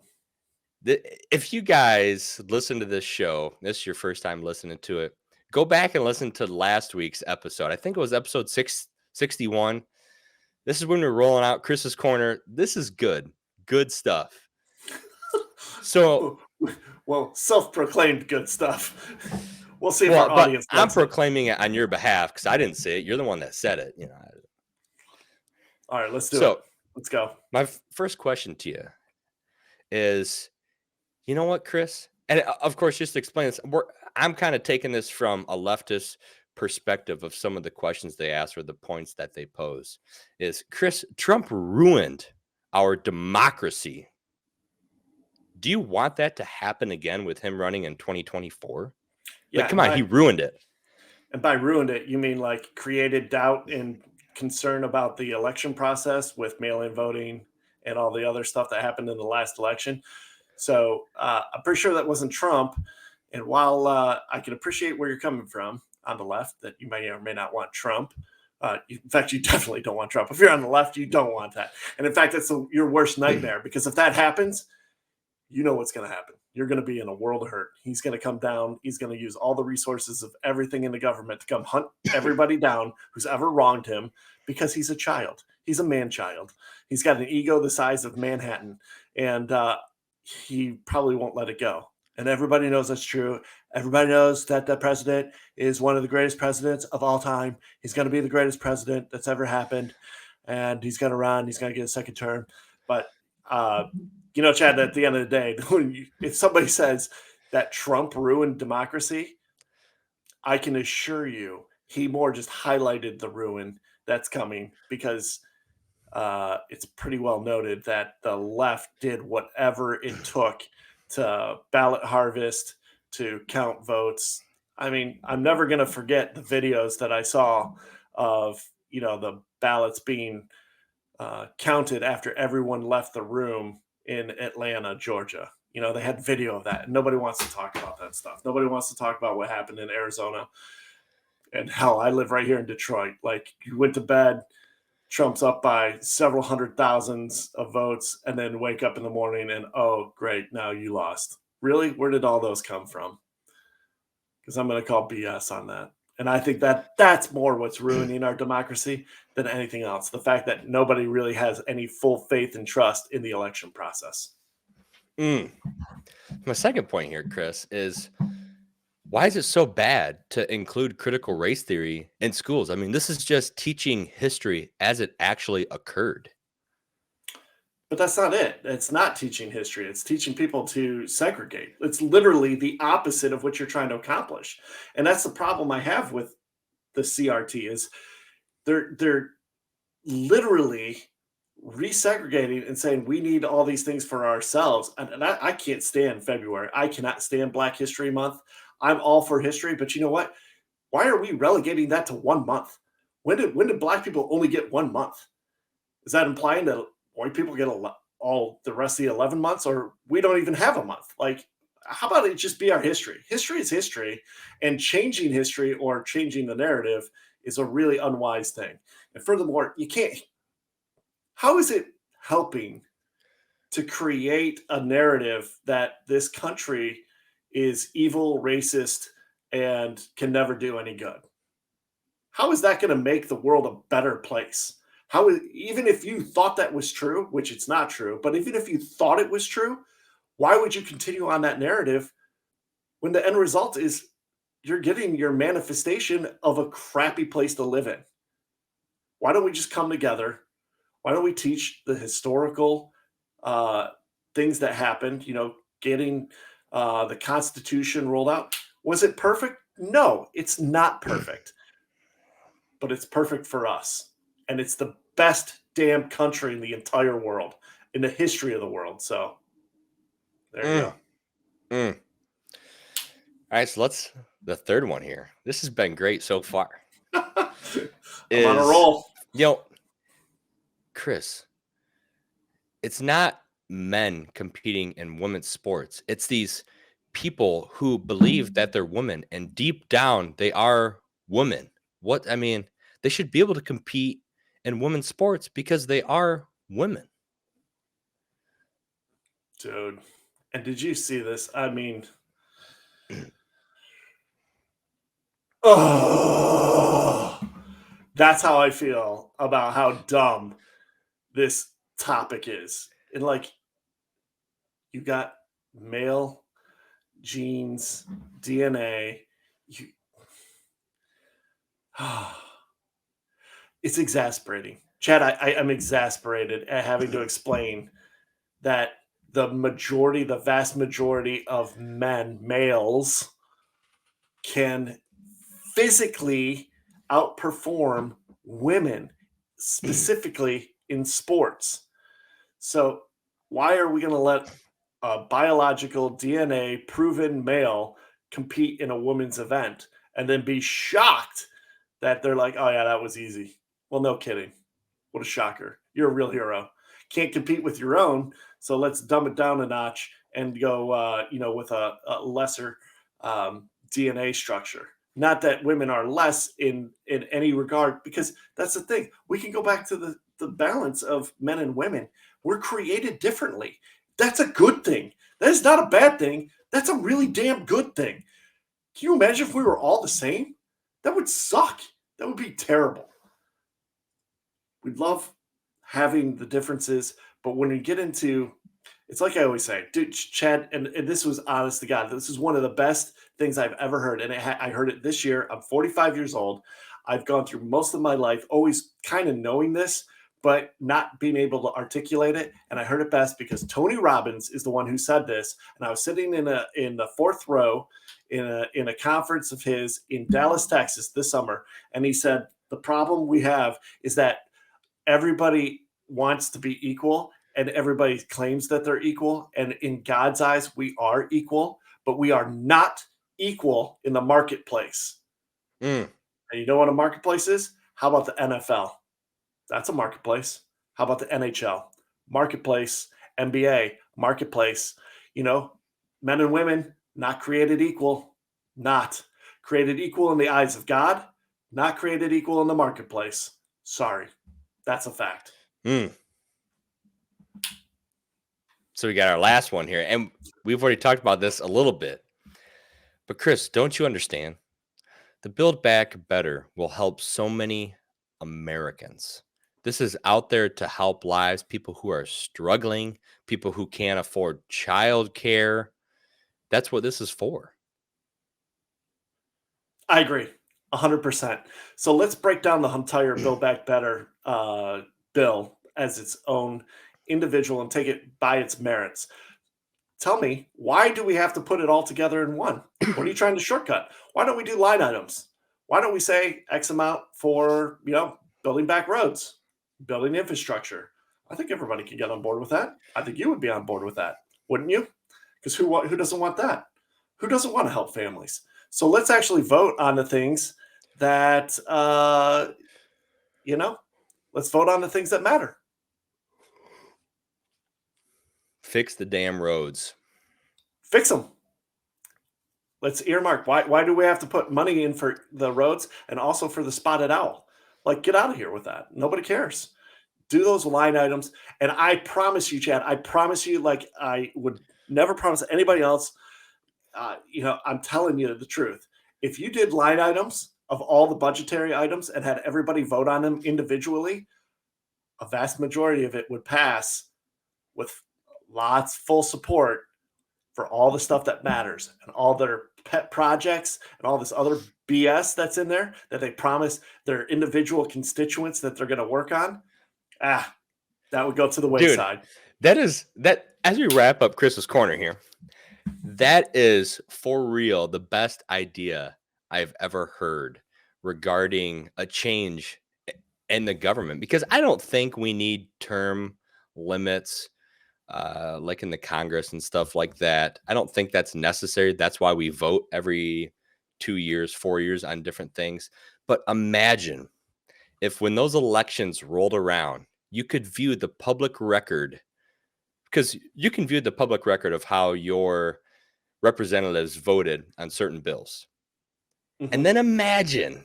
If you guys listen to this show, this is your first time listening to it, go back and listen to last week's episode. I think it was episode 661. This is when we're rolling out Chris's Corner. This is good stuff. So, well, self-proclaimed good stuff. We'll see if our audience. I'm proclaiming it on your behalf because I didn't say it. You're the one that said it. You know. All right, let's do it. Let's go. My first question to you is, you know what, Chris? And of course, just to explain this, I'm kind of taking this from a leftist perspective of some of the questions they ask or the points that they pose. Is Chris, Trump ruined our democracy. Do you want that to happen again with him running in 2024? Yeah, like, come on, he ruined it. And by ruined it, you mean like created doubt and concern about the election process with mail-in voting and all the other stuff that happened in the last election. So I'm pretty sure that wasn't Trump. And while I can appreciate where you're coming from on the left, that you may or may not want Trump. In fact, you definitely don't want Trump. If you're on the left, you don't want that. And in fact, that's your worst nightmare, because if that happens, you know what's going to happen. You're going to be in a world of hurt. He's going to come down. He's going to use all the resources of everything in the government to come hunt everybody down who's ever wronged him, because he's a child. He's a man-child. He's got an ego the size of Manhattan, and he probably won't let it go. And everybody knows that's true. Everybody knows that the president is one of the greatest presidents of all time. He's going to be the greatest president that's ever happened, and he's going to run. He's going to get a second term. But you know, Chad, at the end of the day, if somebody says that Trump ruined democracy, I can assure you he more just highlighted the ruin that's coming, because it's pretty well noted that the left did whatever it took to ballot harvest, to count votes. I mean, I'm never going to forget the videos that I saw of, you know, the ballots being counted after everyone left the room in Atlanta, Georgia. You know, they had video of that, and nobody wants to talk about that stuff. Nobody wants to talk about what happened in Arizona. And hell, I live right here in Detroit. Like, you went to bed, Trump's up by several hundred thousands of votes, and then wake up in the morning and, oh, great, now you lost. Really? Where did all those come from? Because I'm going to call BS on that. And I think that that's more what's ruining our democracy than anything else. The fact that nobody really has any full faith and trust in the election process. My second point here, Chris, is why is it so bad to include critical race theory in schools? I mean, this is just teaching history as it actually occurred. But that's not it. It's not teaching history. It's teaching people to segregate. It's literally the opposite of what you're trying to accomplish. And that's the problem I have with the CRT is they're literally resegregating and saying we need all these things for ourselves. And I can't stand February. I cannot stand Black History Month. I'm all for history, but you know what? Why are we relegating that to 1 month? When did Black people only get 1 month? Is that implying that white people get all the rest of the 11 months, or we don't even have a month? Like, how about it just be our history? History is history, and changing history or changing the narrative is a really unwise thing. And furthermore, you can't. How is it helping to create a narrative that this country is evil, racist, and can never do any good? How is that going to make the world a better place? Even if you thought that was true, which it's not true, but even if you thought it was true, why would you continue on that narrative when the end result is you're getting your manifestation of a crappy place to live in? Why don't we just come together? Why don't we teach the historical things that happened, you know, getting the Constitution rolled out? Was it perfect? No, it's not perfect, but it's perfect for us. And it's the best damn country in the entire world, in the history of the world. So there you go. All right, so the third one here. This has been great so far. I'm on a roll. You know, Chris, it's not men competing in women's sports. It's these people who believe that they're women, and deep down they are women. They should be able to compete in women's sports because they are women. Dude. And did you see this? I mean, Oh, that's how I feel about how dumb this topic is. And like, you got male genes, DNA. It's exasperating. Chad, I'm exasperated at having to explain that the vast majority of males, can physically outperform women, specifically in sports. So why are we going to let a biological DNA proven male compete in a women's event and then be shocked that they're like, oh yeah, that was easy? Well, no kidding. What a shocker. You're a real hero. Can't compete with your own, so let's dumb it down a notch and go, with a lesser DNA structure. Not that women are less in any regard, because that's the thing. We can go back to the balance of men and women. We're created differently. That's a good thing. That is not a bad thing. That's a really damn good thing. Can you imagine if we were all the same? That would suck. That would be terrible. We'd love having the differences, but when you get into, it's like I always say, dude, Chad, and this was honest to God, this is one of the best things I've ever heard. And I heard it this year. I'm 45 years old. I've gone through most of my life always kind of knowing this, but not being able to articulate it. And I heard it best because Tony Robbins is the one who said this. And I was sitting in the fourth row in a conference of his in Dallas, Texas this summer. And he said, the problem we have is that everybody wants to be equal and everybody claims that they're equal. And in God's eyes, we are equal, but we are not equal in the marketplace. And you know what a marketplace is? How about the NFL? That's a marketplace. How about the NHL? Marketplace. NBA, marketplace. Men and women, not created equal. Not created equal in the eyes of God, not created equal in the marketplace. Sorry. That's a fact. So we got our last one here, and we've already talked about this a little bit. But Chris, don't you understand? The Build Back Better will help so many Americans. This is out there to help lives, people who are struggling, people who can't afford childcare. That's what this is for. I agree. 100%. So let's break down the entire Build Back Better bill as its own individual and take it by its merits. Tell me, why do we have to put it all together in one? What are you trying to shortcut? Why don't we do line items? Why don't we say X amount for, building back roads, building infrastructure? I think everybody can get on board with that. I think you would be on board with that, wouldn't you? Because who doesn't want that? Who doesn't want to help families? So let's actually vote on the things that, let's vote on the things that matter. Fix the damn roads. Fix them. Let's earmark. Why do we have to put money in for the roads and also for the spotted owl? Like, get out of here with that. Nobody cares. Do those line items. And I promise you, Chad, I promise you, like I would never promise anybody else, I'm telling you the truth. If you did line items of all the budgetary items and had everybody vote on them individually, a vast majority of it would pass with full support for all the stuff that matters and all their pet projects and all this other BS that's in there that they promise their individual constituents that they're going to work on. That would go to the wayside. Dude, that as we wrap up Chris's Corner here, that is for real the best idea I've ever heard regarding a change in the government, because I don't think we need term limits like in the Congress and stuff like that. I don't think that's necessary. That's why we vote every 2 years, 4 years on different things. But imagine if when those elections rolled around, you could view the public record, because you can view the public record of how your representatives voted on certain bills. Mm-hmm. And then imagine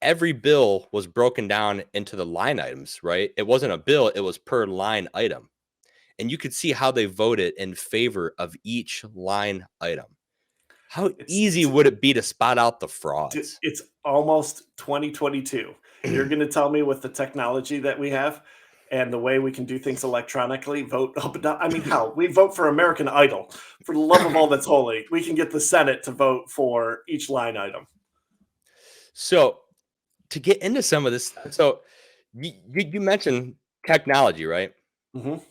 every bill was broken down into the line items, right? It wasn't a bill, it was per line item. And you could see how they voted in favor of each line item. How easy would it be to spot out the frauds? It's almost 2022. You're going to tell me with the technology that we have and the way we can do things electronically, vote up and down. I mean, how? We vote for American Idol. For the love of all that's holy, we can get the Senate to vote for each line item. So to get into some of this, so you mentioned technology, right? Mm-hmm.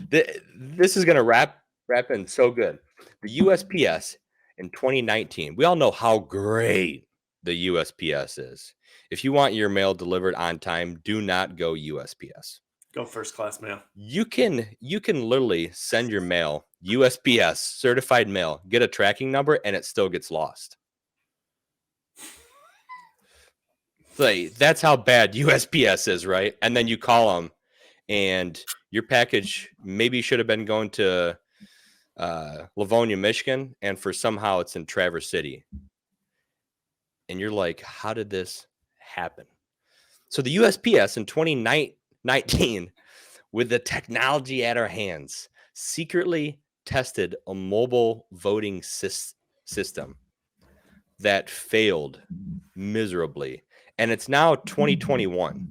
This is going to wrap in so good. The USPS in 2019, we all know how great the USPS is. If you want your mail delivered on time, do not go USPS. Go first class mail. You can literally send your mail USPS certified mail, get a tracking number, and it still gets lost. Like, that's how bad USPS is, right? And then you call them, and your package maybe should have been going to Livonia, Michigan, and for somehow it's in Traverse City. And you're like, how did this happen? So the USPS in 2019, with the technology at our hands, secretly tested a mobile voting system that failed miserably. And it's now 2021.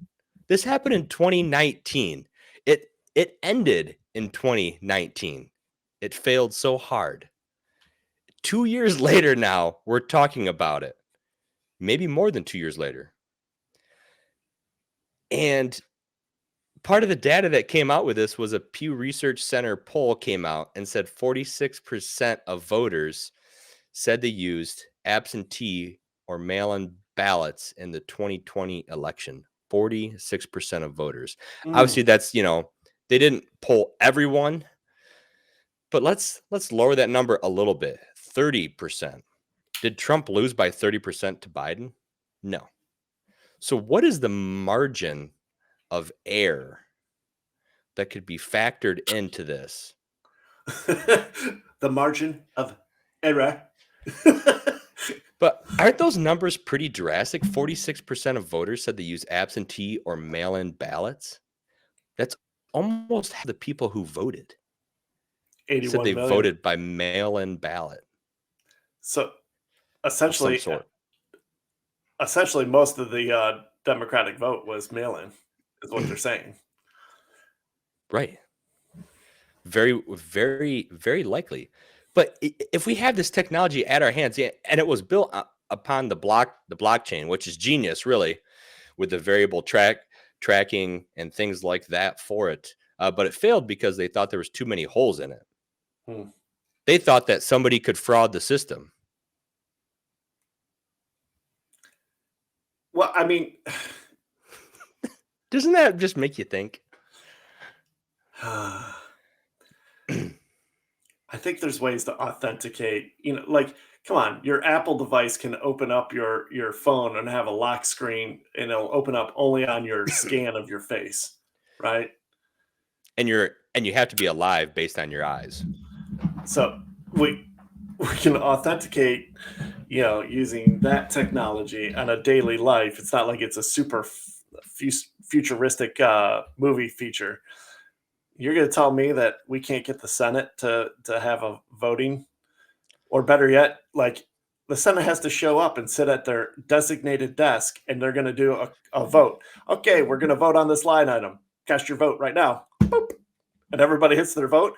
This happened in 2019. It ended in 2019. It failed so hard. 2 years later now, we're talking about it. Maybe more than 2 years later. And part of the data that came out with this was a Pew Research Center poll came out and said 46% of voters said they used absentee or mail-in ballots in the 2020 election. 46% of voters. Obviously, that's, they didn't poll everyone, but let's lower that number a little bit. 30%. Did Trump lose by 30% to Biden? No. So what is the margin of error that could be factored into this? The margin of error. But aren't those numbers pretty drastic? 46% of voters said they use absentee or mail-in ballots. That's almost half the people who voted. 81 said they million. voted by mail-in ballot. So essentially, most of the Democratic vote was mail-in, is what they're saying. Right. Very, very, very likely. But if we have this technology at our hands, and it was built upon the blockchain, which is genius, really, with the variable tracking and things like that for it. But it failed because they thought there was too many holes in it. They thought that somebody could fraud the system. Well, I mean, doesn't that just make you think? I think there's ways to authenticate, like, come on, your Apple device can open up your phone and have a lock screen, and it'll open up only on your scan of your face, right? And you have to be alive based on your eyes. So we can authenticate, using that technology on a daily life. It's not like it's a super futuristic movie feature. You're going to tell me that we can't get the Senate to have a voting, or better yet, like the Senate has to show up and sit at their designated desk, and they're going to do a vote. Okay, we're going to vote on this line item. Cast your vote right now. Boop. And everybody hits their vote.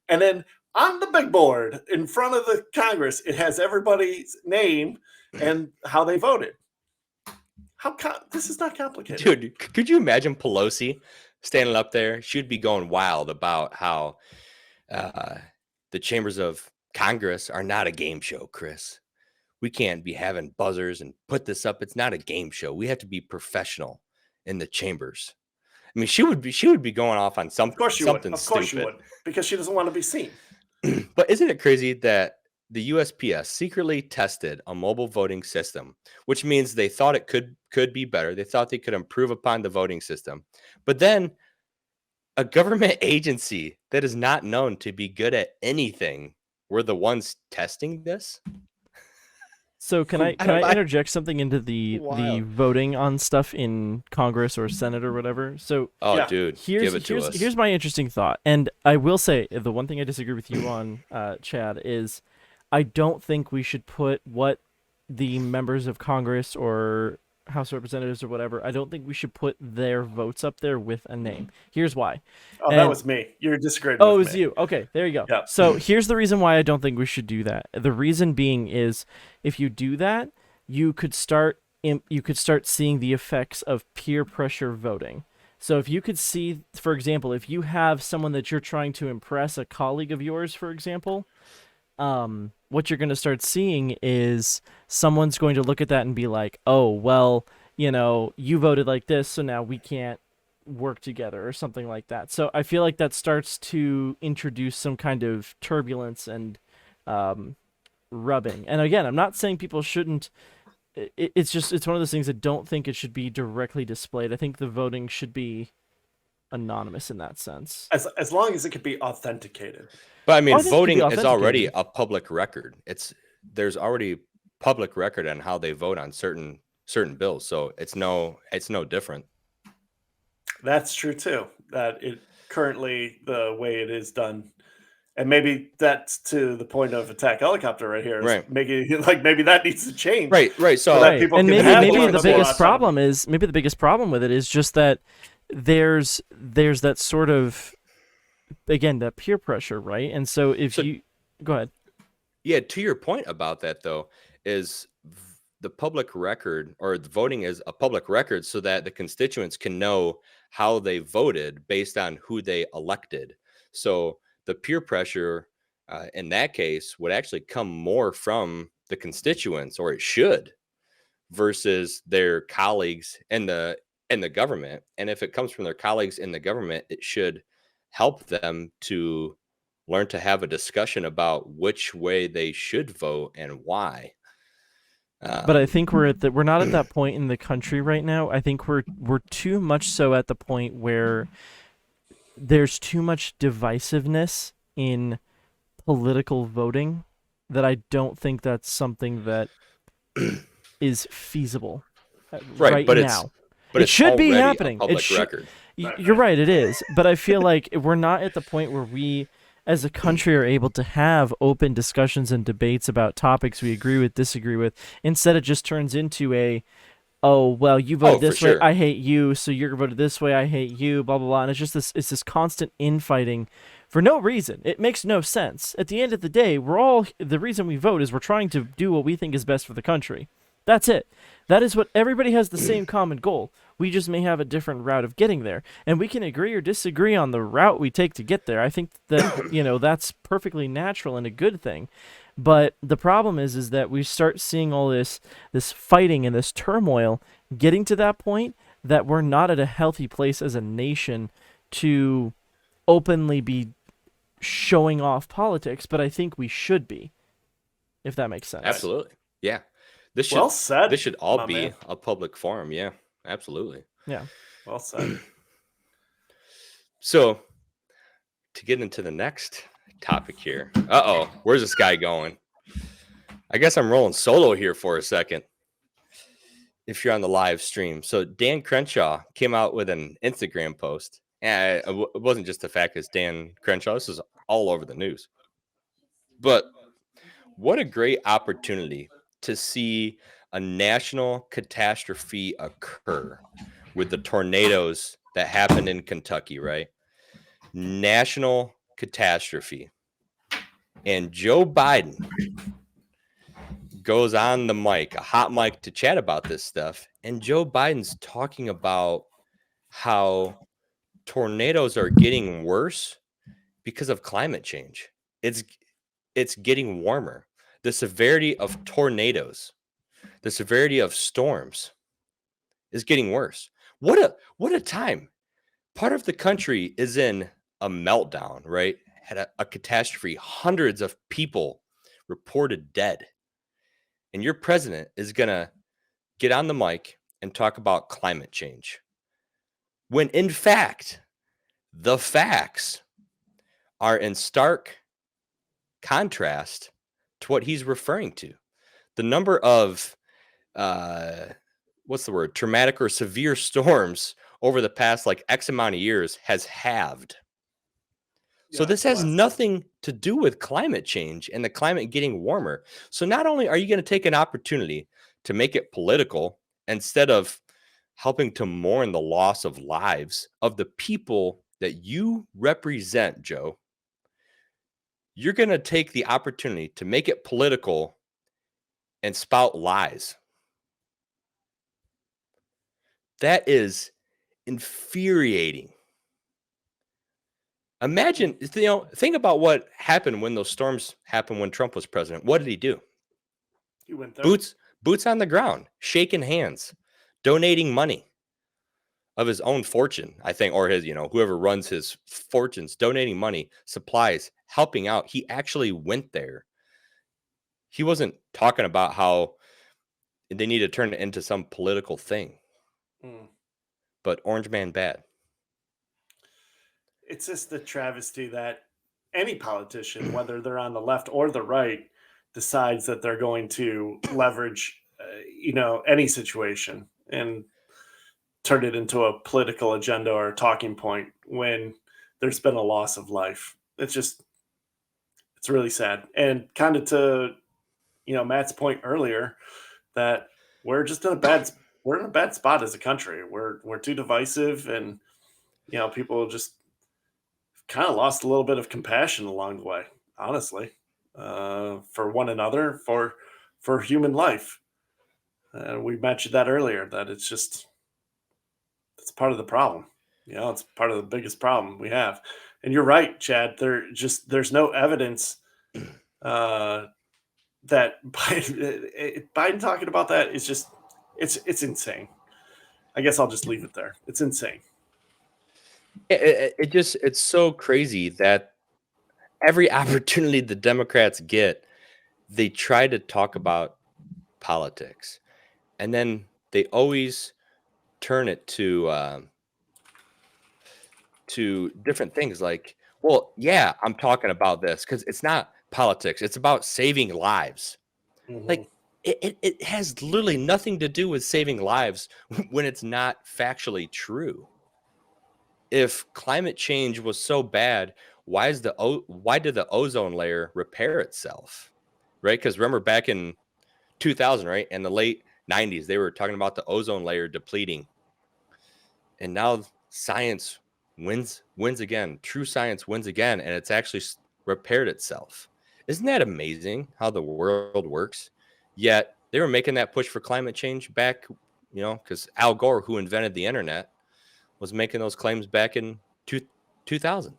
And then on the big board in front of the Congress, it has everybody's name and how they voted. This is not complicated. Dude, could you imagine Pelosi standing up there? She'd be going wild about how the chambers of Congress are not a game show, Chris. We can't be having buzzers and put this up. It's not a game show. We have to be professional in the chambers. I mean, she would be going off on something. Of course you would. Of course stupid. you would, because she doesn't want to be seen. But isn't it crazy that the USPS secretly tested a mobile voting system, which means they thought it could be better. They thought they could improve upon the voting system. But then a government agency that is not known to be good at anything were the ones testing this? So can I interject something into the voting on stuff in Congress or Senate or whatever? So dude, give it to us. Here's my interesting thought, and I will say the one thing I disagree with you on, Chad, is I don't think we should put what the members of Congress or House of Representatives or whatever, I don't think we should put their votes up there with a name. Here's why. Oh, that was me. You're disagreeing Oh, it with was me. you. Okay, there you go. Yeah. So here's the reason why I don't think we should do that. The reason being is if you do that, you could start seeing the effects of peer pressure voting. So if you could see, for example, if you have someone that you're trying to impress, a colleague of yours, for example, what you're going to start seeing is someone's going to look at that and be like, oh, well, you voted like this, so now we can't work together or something like that. So I feel like that starts to introduce some kind of turbulence and rubbing. And again, I'm not saying people shouldn't. It's one of those things I don't think it should be directly displayed. I think the voting should be anonymous in that sense. As long as it could be authenticated. But I mean, I think it could be voting is already authenticated. a public record. There's already public record on how they vote on certain bills, so it's no different. That's true too. That it currently the way it is done, and maybe that's to the point of attack helicopter right here. Right. Maybe that needs to change. Right. So that people and can maybe have maybe more the of biggest autonomy. problem with it is just that there's that sort of, again, that peer pressure, right? And so you go ahead. Yeah, to your point about that though, is the public record, or the voting is a public record, so that the constituents can know how they voted based on who they elected. So the peer pressure in that case would actually come more from the constituents, or it should, versus their colleagues in the government. And if it comes from their colleagues in the government, it should help them to learn to have a discussion about which way they should vote and why. But I think we're not at that point in the country right now. I think we're too much so at the point where there's too much divisiveness in political voting that I don't think that's something that is feasible right but now. But it should be already a happening. public record. You're right, it is. But I feel like we're not at the point where we, as a country, are able to have open discussions and debates about topics we agree with, disagree with. Instead, it just turns into oh, well, you voted this way, sure. I hate you, so you're voted this way, I hate you, blah, blah, blah. And it's just this constant infighting for no reason. It makes no sense. At the end of the day, the reason we vote is we're trying to do what we think is best for the country. That's it. That is what everybody has, the same common goal. We just may have a different route of getting there. And we can agree or disagree on the route we take to get there. I think that, that's perfectly natural and a good thing. But the problem is that we start seeing all this fighting and this turmoil getting to that point that we're not at a healthy place as a nation to openly be showing off politics, but I think we should be, if that makes sense. Absolutely. Yeah. This Well said, should all my be man. a public forum. Yeah, absolutely. Yeah. Well said. So to get into the next topic here. Where's this guy going? I guess I'm rolling solo here for a second. If you're on the live stream. So Dan Crenshaw came out with an Instagram post. And it wasn't just the fact it's Dan Crenshaw. This is all over the news. But what a great opportunity to see a national catastrophe occur with the tornadoes that happened in Kentucky, right? National catastrophe. And Joe Biden goes on the mic, a hot mic, to chat about this stuff. And Joe Biden's talking about how tornadoes are getting worse because of climate change. It's getting warmer. The severity of tornadoes, the severity of storms is getting worse. What a time. Part of the country is in a meltdown, right? Had a catastrophe, hundreds of people reported dead. And your president is going to get on the mic and talk about climate change. When in fact, the facts are in stark contrast to what he's referring to. The number of, traumatic or severe storms over the past X amount of years has halved. So this has nothing to do with climate change and the climate getting warmer. So not only are you going to take an opportunity to make it political instead of helping to mourn the loss of lives of the people that you represent, Joe, you're going to take the opportunity to make it political and spout lies. That is infuriating. Imagine, think about what happened when those storms happened when Trump was president. What did he do? He went there. Boots on the ground, shaking hands, donating money of his own fortune, I think, or his, whoever runs his fortunes, donating money, supplies, helping out. He actually went there. He wasn't talking about how they need to turn it into some political thing. But Orange Man bad. It's just the travesty that any politician, whether they're on the left or the right, decides that they're going to leverage, any situation and turn it into a political agenda or a talking point when there's been a loss of life. It's really sad. And kind of to, Matt's point earlier, that we're just in a bad spot as a country. We're too divisive, and people just kind of lost a little bit of compassion along the way, honestly, for one another, for human life. We mentioned that earlier, that it's part of the problem. It's part of the biggest problem we have. And you're right, Chad. There's no evidence that Biden talking about that is just, it's insane. I guess I'll just leave it there. It's insane. It's so crazy that every opportunity the Democrats get, they try to talk about politics, and then they always turn it to different things. Like, well, yeah, I'm talking about this because it's not politics; it's about saving lives. Mm-hmm. Like, it has literally nothing to do with saving lives when it's not factually true. If climate change was so bad, why did the ozone layer repair itself? Right? Because remember back in 2000, right? In the late 90s, they were talking about the ozone layer depleting. And now science wins again. True science wins again, and it's actually repaired itself. Isn't that amazing how the world works? Yet they were making that push for climate change back, because Al Gore, who invented the internet, was making those claims back in 2000.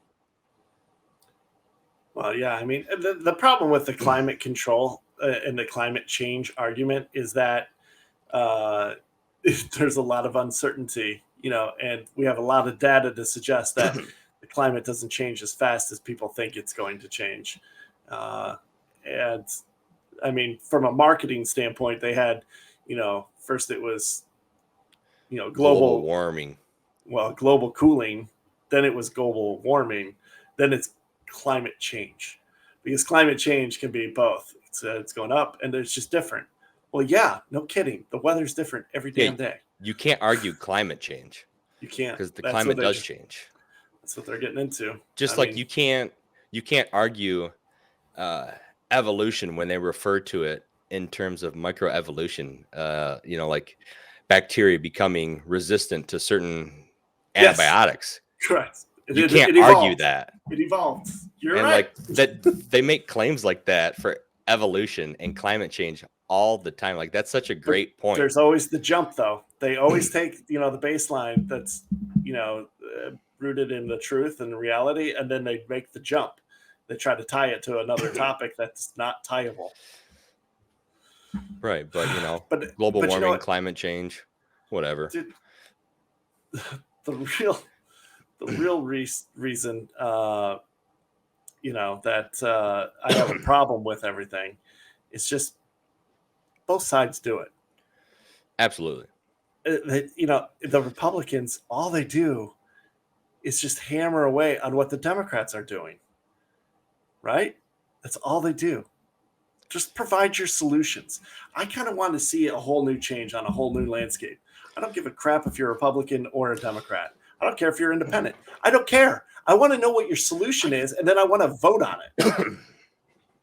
Well, yeah, I mean, the problem with the climate control and the climate change argument is that there's a lot of uncertainty, and we have a lot of data to suggest that the climate doesn't change as fast as people think it's going to change. And I mean, from a marketing standpoint, they had, first it was, global warming. Well, global cooling, then it was global warming, then it's climate change, because climate change can be both. It's going up and it's just different. Well, yeah, no kidding. The weather's different every damn day. You can't argue climate change. You can't, because the climate does change. That's what they're getting into. You can't argue evolution when they refer to it in terms of microevolution. Like bacteria becoming resistant to certain antibiotics. Correct. You can't argue that. It evolved. You're and right. Like that, they make claims like that for evolution and climate change all the time. Like, that's such a great point. There's always the jump, though. They always take, the baseline that's, rooted in the truth and the reality, and then they make the jump. They try to tie it to another topic that's not tieable. Right, but global warming, climate change, whatever. Dude, the real reason, that I have a problem with everything is just both sides do it. Absolutely. The Republicans, all they do is just hammer away on what the Democrats are doing. Right? That's all they do. Just provide your solutions. I kind of want to see a whole new change on a whole new landscape. I don't give a crap if you're a Republican or a Democrat. I don't care if you're independent. I don't care. I want to know what your solution is, and then I want to vote on it. And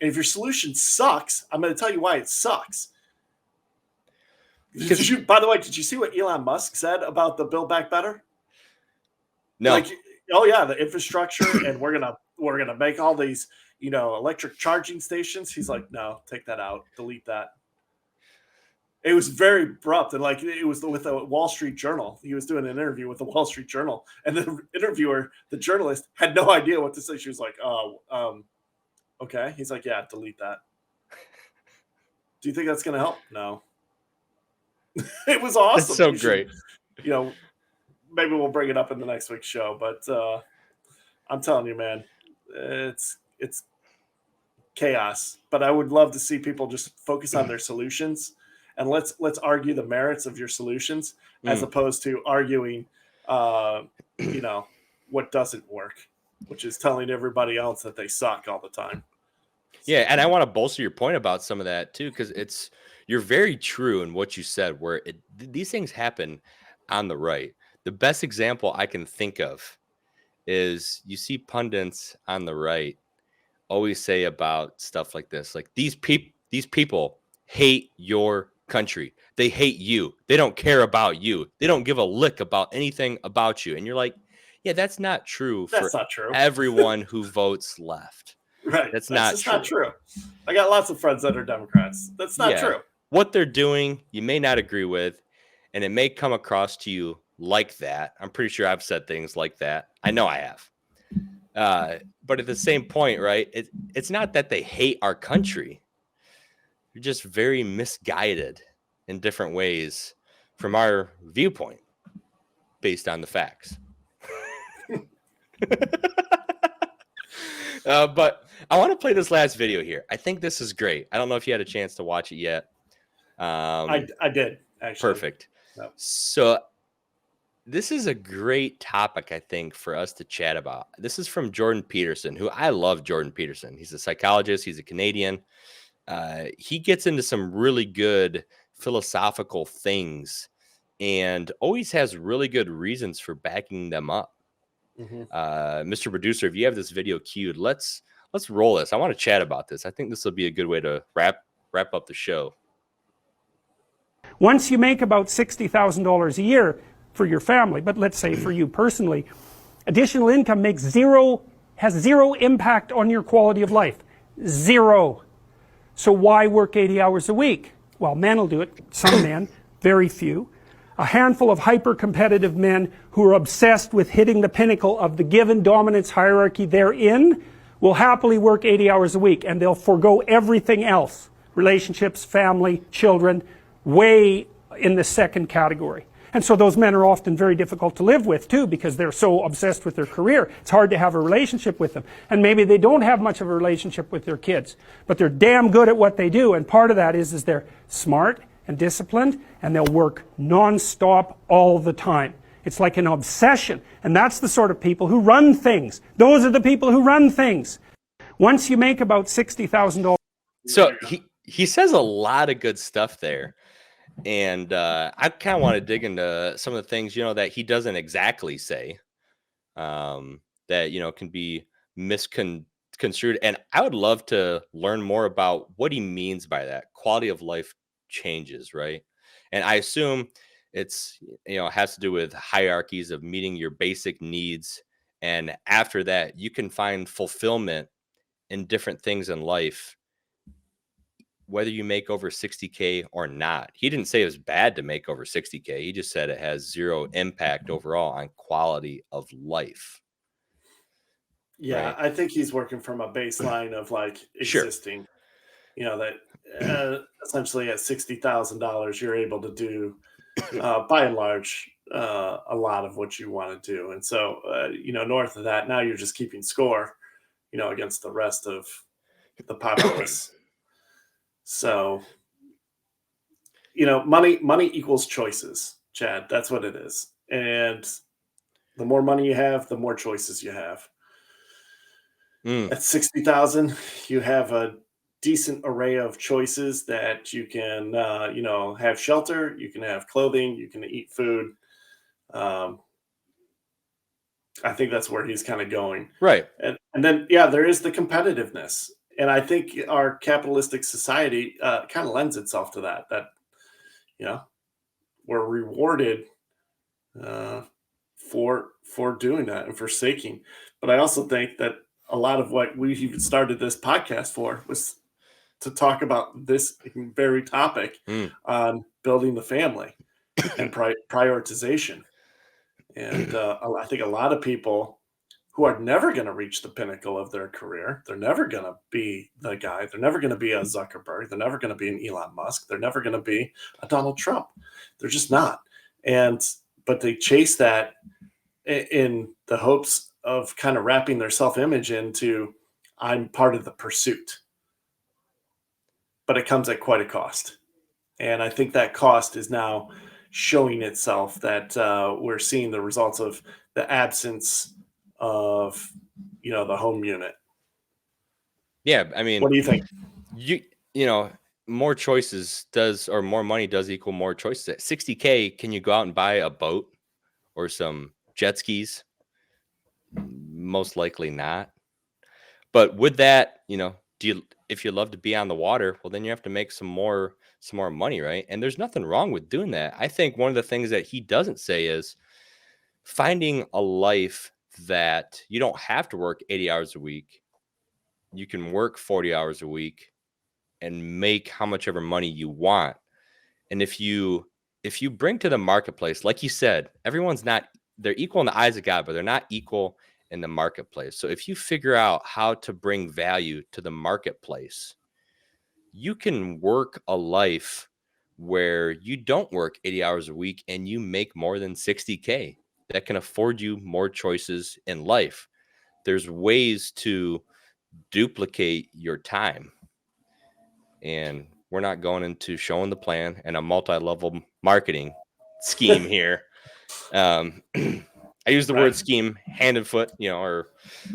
if your solution sucks, I'm going to tell you why it sucks. By the way, did you see what Elon Musk said about the Build Back Better? No. Like, oh yeah, the infrastructure, and we're gonna make all these, electric charging stations. He's like, no, take that out, delete that. It was very abrupt, and like it was with the Wall Street Journal. He was doing an interview with the Wall Street Journal, and the interviewer, the journalist, had no idea what to say. She was like, "Oh, okay." He's like, "Yeah, delete that." Do you think that's gonna help? No. It was awesome. That's so great. Maybe we'll bring it up in the next week's show, but I'm telling you, man, it's chaos. But I would love to see people just focus on their solutions, and let's argue the merits of your solutions as opposed to arguing, what doesn't work, which is telling everybody else that they suck all the time. Yeah, and I want to bolster your point about some of that too, because you're very true in what you said, where these things happen on the right. The best example I can think of is you see pundits on the right always say about stuff like this, like these people hate your country. They hate you. They don't care about you. They don't give a lick about anything about you. And you're like, yeah, that's not true for everyone who votes left. Right. That's just true. Not true. I got lots of friends that are Democrats. That's not true. What they're doing, you may not agree with, and it may come across to you like that. I'm pretty sure I've said things like that. I know I have. But at the same point, right, it's not that they hate our country. They're just very misguided in different ways from our viewpoint based on the facts. But I want to play this last video here. I think this is great. I don't know if you had a chance to watch it yet. I did, actually. Perfect. Yep. So this is a great topic, I think, for us to chat about. This is from Jordan Peterson, who I love. Jordan Peterson. He's a psychologist. He's a Canadian. He gets into some really good philosophical things and always has really good reasons for backing them up. Mr. Producer, if you have this video queued, let's roll this. I want to chat about this. I think this will be a good way to wrap up the show. Once you make about $60,000 a year for your family, but let's say for you personally, additional income has zero impact on your quality of life. Zero. So why work 80 hours a week? Well, men will do it. Some men, very few. A handful of hyper-competitive men who are obsessed with hitting the pinnacle of the given dominance hierarchy they're in will happily work 80 hours a week, and they'll forego everything else. Relationships, family, children, way in the second category. And so those men are often very difficult to live with too, because they're so obsessed with their career. It's hard to have a relationship with them. And maybe they don't have much of a relationship with their kids, but they're damn good at what they do. And part of that is they're smart and disciplined, and they'll work non-stop all the time. It's like an obsession. And that's the sort of people who run things. Those are the people who run things. Once you make about $60,000. So he says a lot of good stuff there. And I kind of want to dig into some of the things, that he doesn't exactly say, that, can be misconstrued. And I would love to learn more about what he means by that. Quality of life changes, right? And I assume it's, has to do with hierarchies of meeting your basic needs. And after that, you can find fulfillment in different things in life, whether you make over 60K or not. He didn't say it was bad to make over 60K. He just said it has zero impact overall on quality of life. Yeah, right? I think he's working from a baseline of like existing, that essentially at $60,000, you're able to do, by and large, a lot of what you want to do. And so, north of that, now you're just keeping score, against the rest of the populace. So, money equals choices, Chad. That's what it is. And the more money you have, the more choices you have. At 60,000, you have a decent array of choices that you can, have shelter, you can have clothing, you can eat food. I think that's where he's kind of going. Right. And then, yeah, there is the competitiveness. And I think our capitalistic society kind of lends itself to that, you know, we're rewarded for doing that and forsaking. But I also think that a lot of what we even started this podcast for was to talk about this very topic on building the family and prioritization. And I think a lot of people who are never going to reach the pinnacle of their career, they're never going to be the guy, they're never going to be a Zuckerberg, they're never going to be an Elon Musk, they're never going to be a Donald Trump. They're just not. But they chase that in the hopes of kind of wrapping their self-image into, I'm part of the pursuit. But it comes at quite a cost. And I think that cost is now showing itself, that we're seeing the results of the absence of, the home unit. Yeah, I mean, what do you think? More choices or more money does equal more choices. At $60K, can you go out and buy a boat or some jet skis? Most likely not. But with that, if you love to be on the water, well, then you have to make some more money, right? And there's nothing wrong with doing that. I think one of the things that he doesn't say is finding a life that you don't have to work 80 hours a week. You can work 40 hours a week and make how much ever money you want. And if you bring to the marketplace, like you said, they're equal in the eyes of God, but they're not equal in the marketplace. So if you figure out how to bring value to the marketplace, you can work a life where you don't work 80 hours a week and you make more than $60K. That can afford you more choices in life. There's ways to duplicate your time. And we're not going into showing the plan and a multi-level marketing scheme here. I use the word scheme hand and foot, or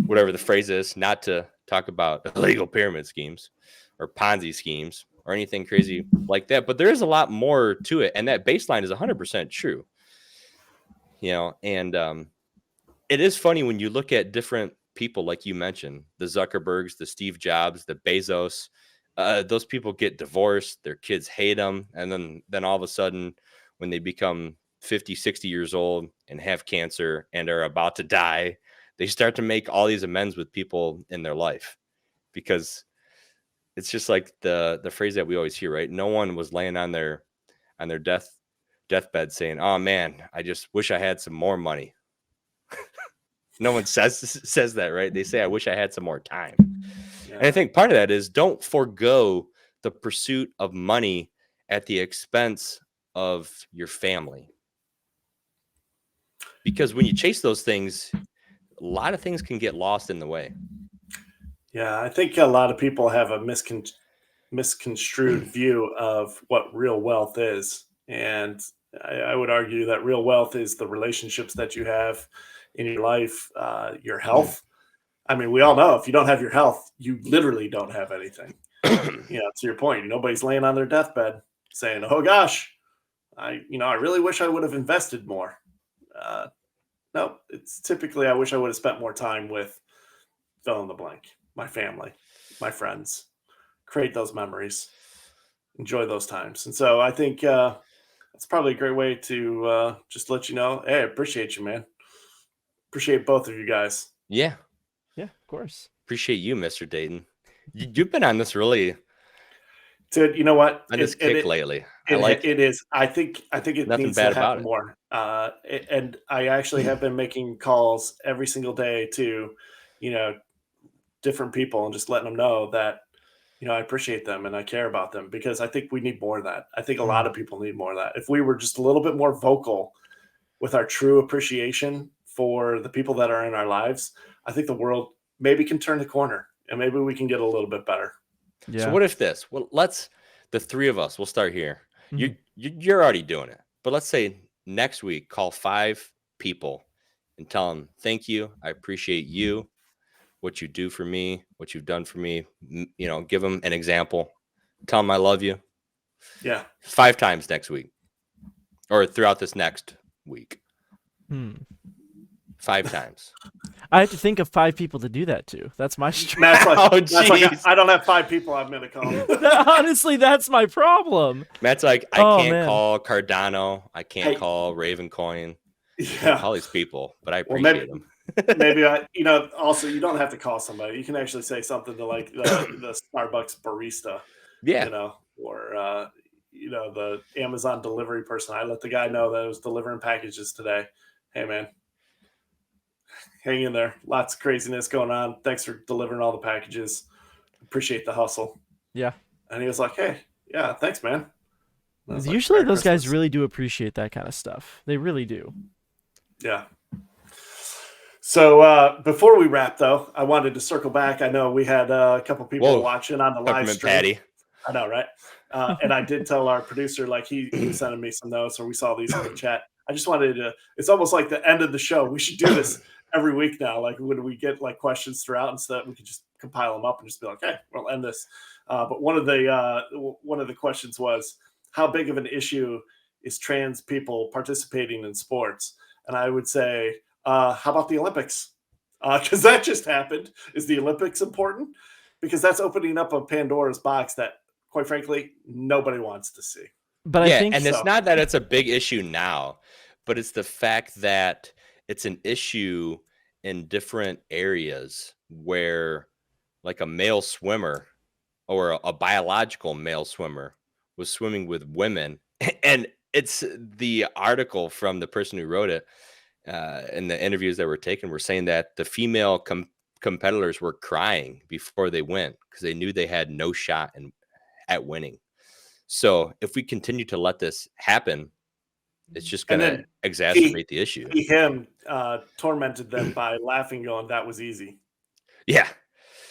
whatever the phrase is, not to talk about illegal pyramid schemes or Ponzi schemes or anything crazy like that. But there is a lot more to it. And that baseline is 100% true. And it is funny when you look at different people, like you mentioned, the Zuckerbergs, the Steve Jobs, the Bezos. Those people get divorced, their kids hate them. And then all of a sudden, when they become 50, 60 years old and have cancer and are about to die, they start to make all these amends with people in their life, because it's just like the phrase that we always hear, right? No one was laying on their deathbed saying, "Oh man, I just wish I had some more money." No one says that, right? They say, "I wish I had some more time." Yeah. And I think part of that is don't forego the pursuit of money at the expense of your family. Because when you chase those things, a lot of things can get lost in the way. Yeah, I think a lot of people have a misconstrued view of what real wealth is. And I would argue that real wealth is the relationships that you have in your life, your health. I mean, we all know if you don't have your health, you literally don't have anything. To your point, nobody's laying on their deathbed saying, "Oh gosh, I really wish I would have invested more." No, it's typically, I wish I would have spent more time with fill in the blank, my family, my friends, create those memories, enjoy those times. And so I think that's probably a great way to just let you know, hey, I appreciate you, man. Appreciate both of you guys. Yeah. Yeah, of course. Appreciate you, Mr. Dayton. You've been on this really. Dude, you know what? On this kick lately. It is. I think it needs to happen more. And I actually have been making calls every single day to, different people and just letting them know that, I appreciate them and I care about them, because I think we need more of that. I think a lot of people need more of that. If we were just a little bit more vocal with our true appreciation for the people that are in our lives, I think the world maybe can turn the corner and maybe we can get a little bit better. Yeah. So what if this? Well, the three of us, we'll start here. Mm-hmm. You're already doing it, but let's say next week, call 5 people and tell them, thank you. I appreciate you, what you do for me, what you've done for me. Give them an example. Tell them I love you. Yeah. 5 times next week or throughout this next week. 5 times. I have to think of 5 people to do that to. That's my struggle. Matt's like, Oh, Matt's like, jeez. I don't have 5 people I'm going to call. Honestly, that's my problem. Matt's like, I Oh, can't man. call Cardano. I can't Hey. call Ravencoin. I can't Yeah. call these people, but I Well, appreciate them. Maybe also you don't have to call somebody. You can actually say something to like the Starbucks barista, Yeah. or the Amazon delivery person. I let the guy know that I was delivering packages today. Hey man, hang in there. Lots of craziness going on. Thanks for delivering all the packages. Appreciate the hustle. Yeah. And he was like, hey, yeah, thanks, man. I was like, Usually "Merry those guys Christmas." really do appreciate that kind of stuff. They really do. Yeah. So before we wrap, though, I wanted to circle back. I know we had a couple people Whoa. watching on the live Peppermint stream. Patty. I know, right? And I did tell our producer, like he was sending me some notes, or we saw these in the chat. I just wanted to. It's almost like the end of the show. We should do this every week now. Like when we get like questions throughout, and so that we could just compile them up and just be like, "Hey, we'll end this." But one of the questions was, how big of an issue is trans people participating in sports? And I would say, how about the Olympics? Because that just happened. Is the Olympics important? Because that's opening up a Pandora's box that, quite frankly, nobody wants to see. But Yeah, I think and it's not that it's a big issue now, but it's the fact that it's an issue in different areas where, like, a male swimmer or a biological male swimmer was swimming with women, and it's the article from the person who wrote it in the interviews that were taken were saying that the female competitors were crying before they went because they knew they had no shot at winning. So if we continue to let this happen, it's just going to exacerbate the issue. Him tormented them by laughing, going, "That was easy." Yeah.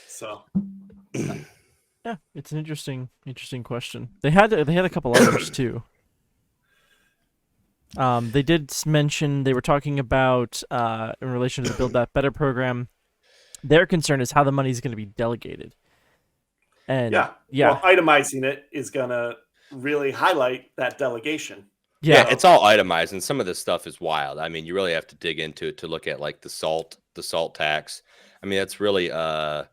So yeah, it's an interesting question. They had a couple others too. They did mention they were talking about in relation to the Build That Better program. Their concern is how the money is going to be delegated. And yeah. Well, itemizing it is going to really highlight that delegation. Yeah, it's all itemized, and some of this stuff is wild. I mean, you really have to dig into it to look at like the salt tax. I mean, that's really a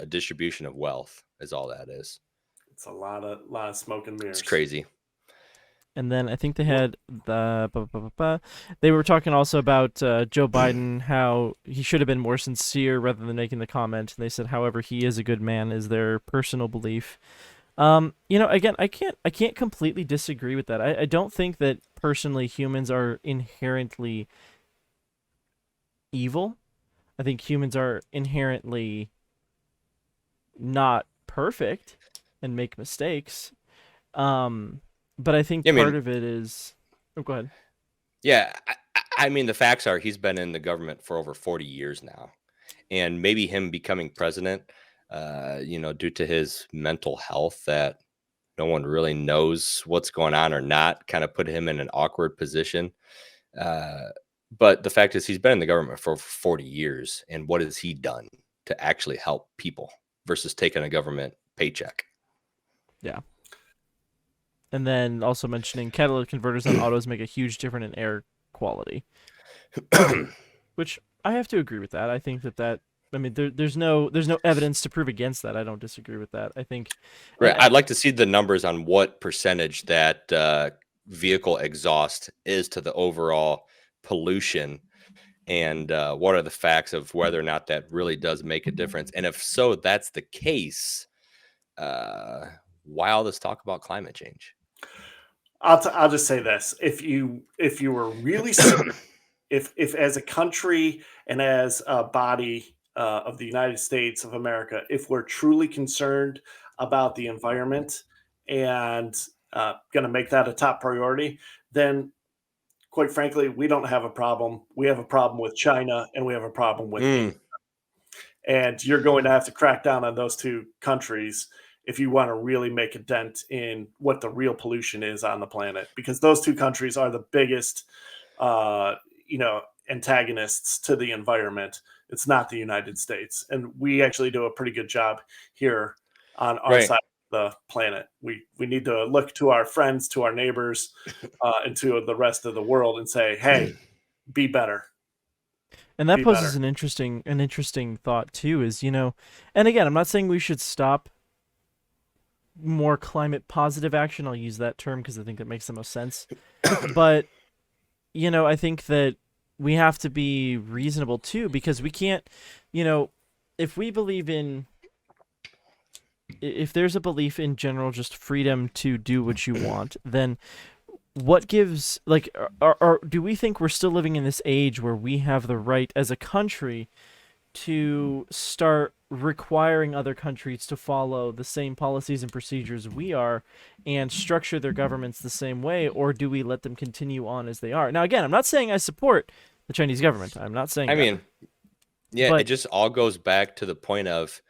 distribution of wealth, is all that is. It's a lot of smoke and mirrors. It's crazy. And then I think they had they were talking also about Joe Biden, how he should have been more sincere rather than making the comment. And they said, however, he is a good man, is their personal belief. Again, I can't completely disagree with that. I don't think that personally humans are inherently evil. I think humans are inherently not perfect and make mistakes. But I think part of it is... Oh, go ahead. Yeah, I mean, the facts are he's been in the government for over 40 years now. And maybe him becoming president, due to his mental health that no one really knows what's going on or not, kind of put him in an awkward position. But the fact is he's been in the government for over 40 years. And what has he done to actually help people versus taking a government paycheck? Yeah. And then also mentioning catalytic converters on autos make a huge difference in air quality, which I have to agree with that. I think that I mean, there's no evidence to prove against that. I don't disagree with that. I think. Right. I'd like to see the numbers on what percentage that vehicle exhaust is to the overall pollution, and what are the facts of whether or not that really does make a difference. And if so, that's the case. Why all this talk about climate change? I'll just say this: if you were really certain, if as a country and as a body of the United States of America, if we're truly concerned about the environment and going to make that a top priority, then quite frankly, we don't have a problem. We have a problem with China, and we have a problem with India. And you're going to have to crack down on those two countries if you want to really make a dent in what the real pollution is on the planet, because those two countries are the biggest, antagonists to the environment. It's not the United States. And we actually do a pretty good job here on our side of the planet. We need to look to our friends, to our neighbors, and to the rest of the world and say, hey, be better. And that be poses better. an interesting thought too, is, and again, I'm not saying we should stop more climate positive action. I'll use that term because I think that makes the most sense. But, I think that we have to be reasonable too, because we can't, if we believe in, if there's a belief in general just freedom to do what you want, then what gives, like, do we think we're still living in this age where we have the right as a country to start requiring other countries to follow the same policies and procedures we are and structure their governments the same way, or do we let them continue on as they are? Now, again, I'm not saying I support the Chinese government. I'm not saying yeah, but it just all goes back to the point of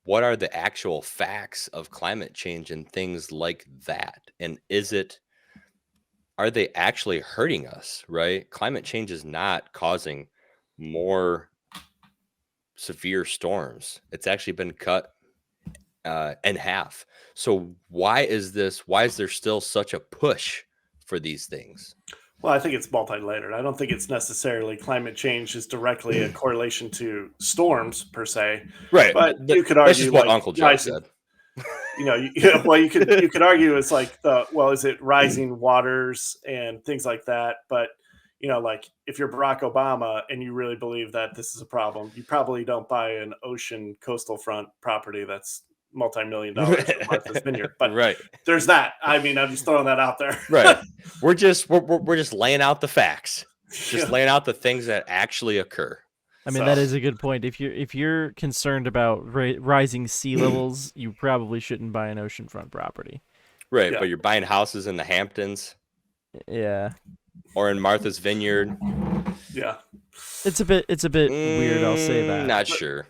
what are the actual facts of climate change and things like that? And are they actually hurting us, right? Climate change is not causing more severe storms. It's actually been cut in half. So why is there still such a push for these things? Well, I think it's multi-layered. I don't think it's necessarily climate change is directly a correlation to storms per se. Right. But you could That's argue just what like Uncle Joe said. you could argue it's like is it rising waters and things like that? But like if you're Barack Obama and you really believe that this is a problem, you probably don't buy an ocean coastal front property that's multi-million dollars for Martha's Vineyard. But Right. there's that. I mean, I'm just throwing that out there. Right. We're just laying out the facts. Just laying out the things that actually occur. I mean, that is a good point. If you're concerned about rising sea levels, you probably shouldn't buy an oceanfront property. Right, Yeah. but you're buying houses in the Hamptons Yeah, or in Martha's Vineyard. Yeah. it's a bit weird. I'll say that. Not sure.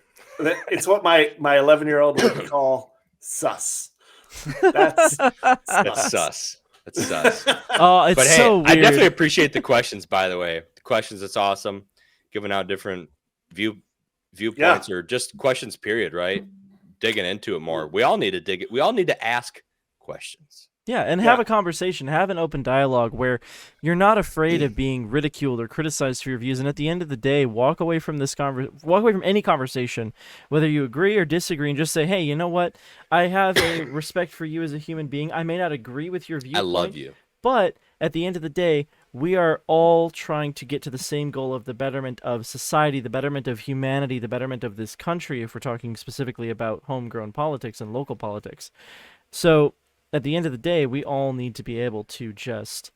It's what my 11-year-old would call sus. That's That's sus. That's sus. Oh, it's But hey, so weird. I definitely appreciate the questions, by the way. The questions, it's awesome. Giving out different viewpoints or just questions, period, right? Digging into it more. We all need to dig it. We all need to ask questions. Yeah, and have a conversation, have an open dialogue where you're not afraid of being ridiculed or criticized for your views. And at the end of the day, walk away from any conversation, whether you agree or disagree, and just say, hey, you know what? I have a respect for you as a human being. I may not agree with your viewpoint. I love you. But at the end of the day, we are all trying to get to the same goal of the betterment of society, the betterment of humanity, the betterment of this country, if we're talking specifically about homegrown politics and local politics. So at the end of the day, we all need to be able to just,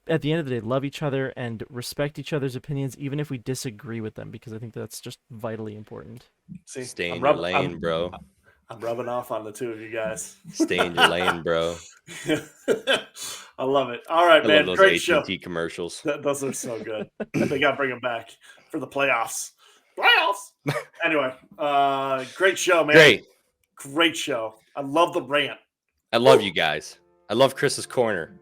at the end of the day, love each other and respect each other's opinions, even if we disagree with them, because I think that's just vitally important. See, Stay in your lane, bro. I'm rubbing off on the two of you guys. Stay in your lane, bro. I love it. All right, I man. love Great those show. AT&T commercials. Those are so good. They got to bring them back for the playoffs. Anyway, great show, man. Great show. I love the rant. I love you guys. I love Chris's corner.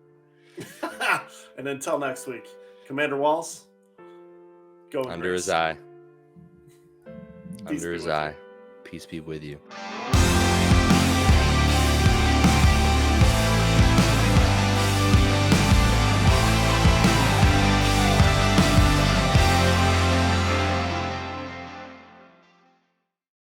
And until next week, Commander Whalls, go with Under grace. his eye. Peace Under be his with eye. Peace be with you.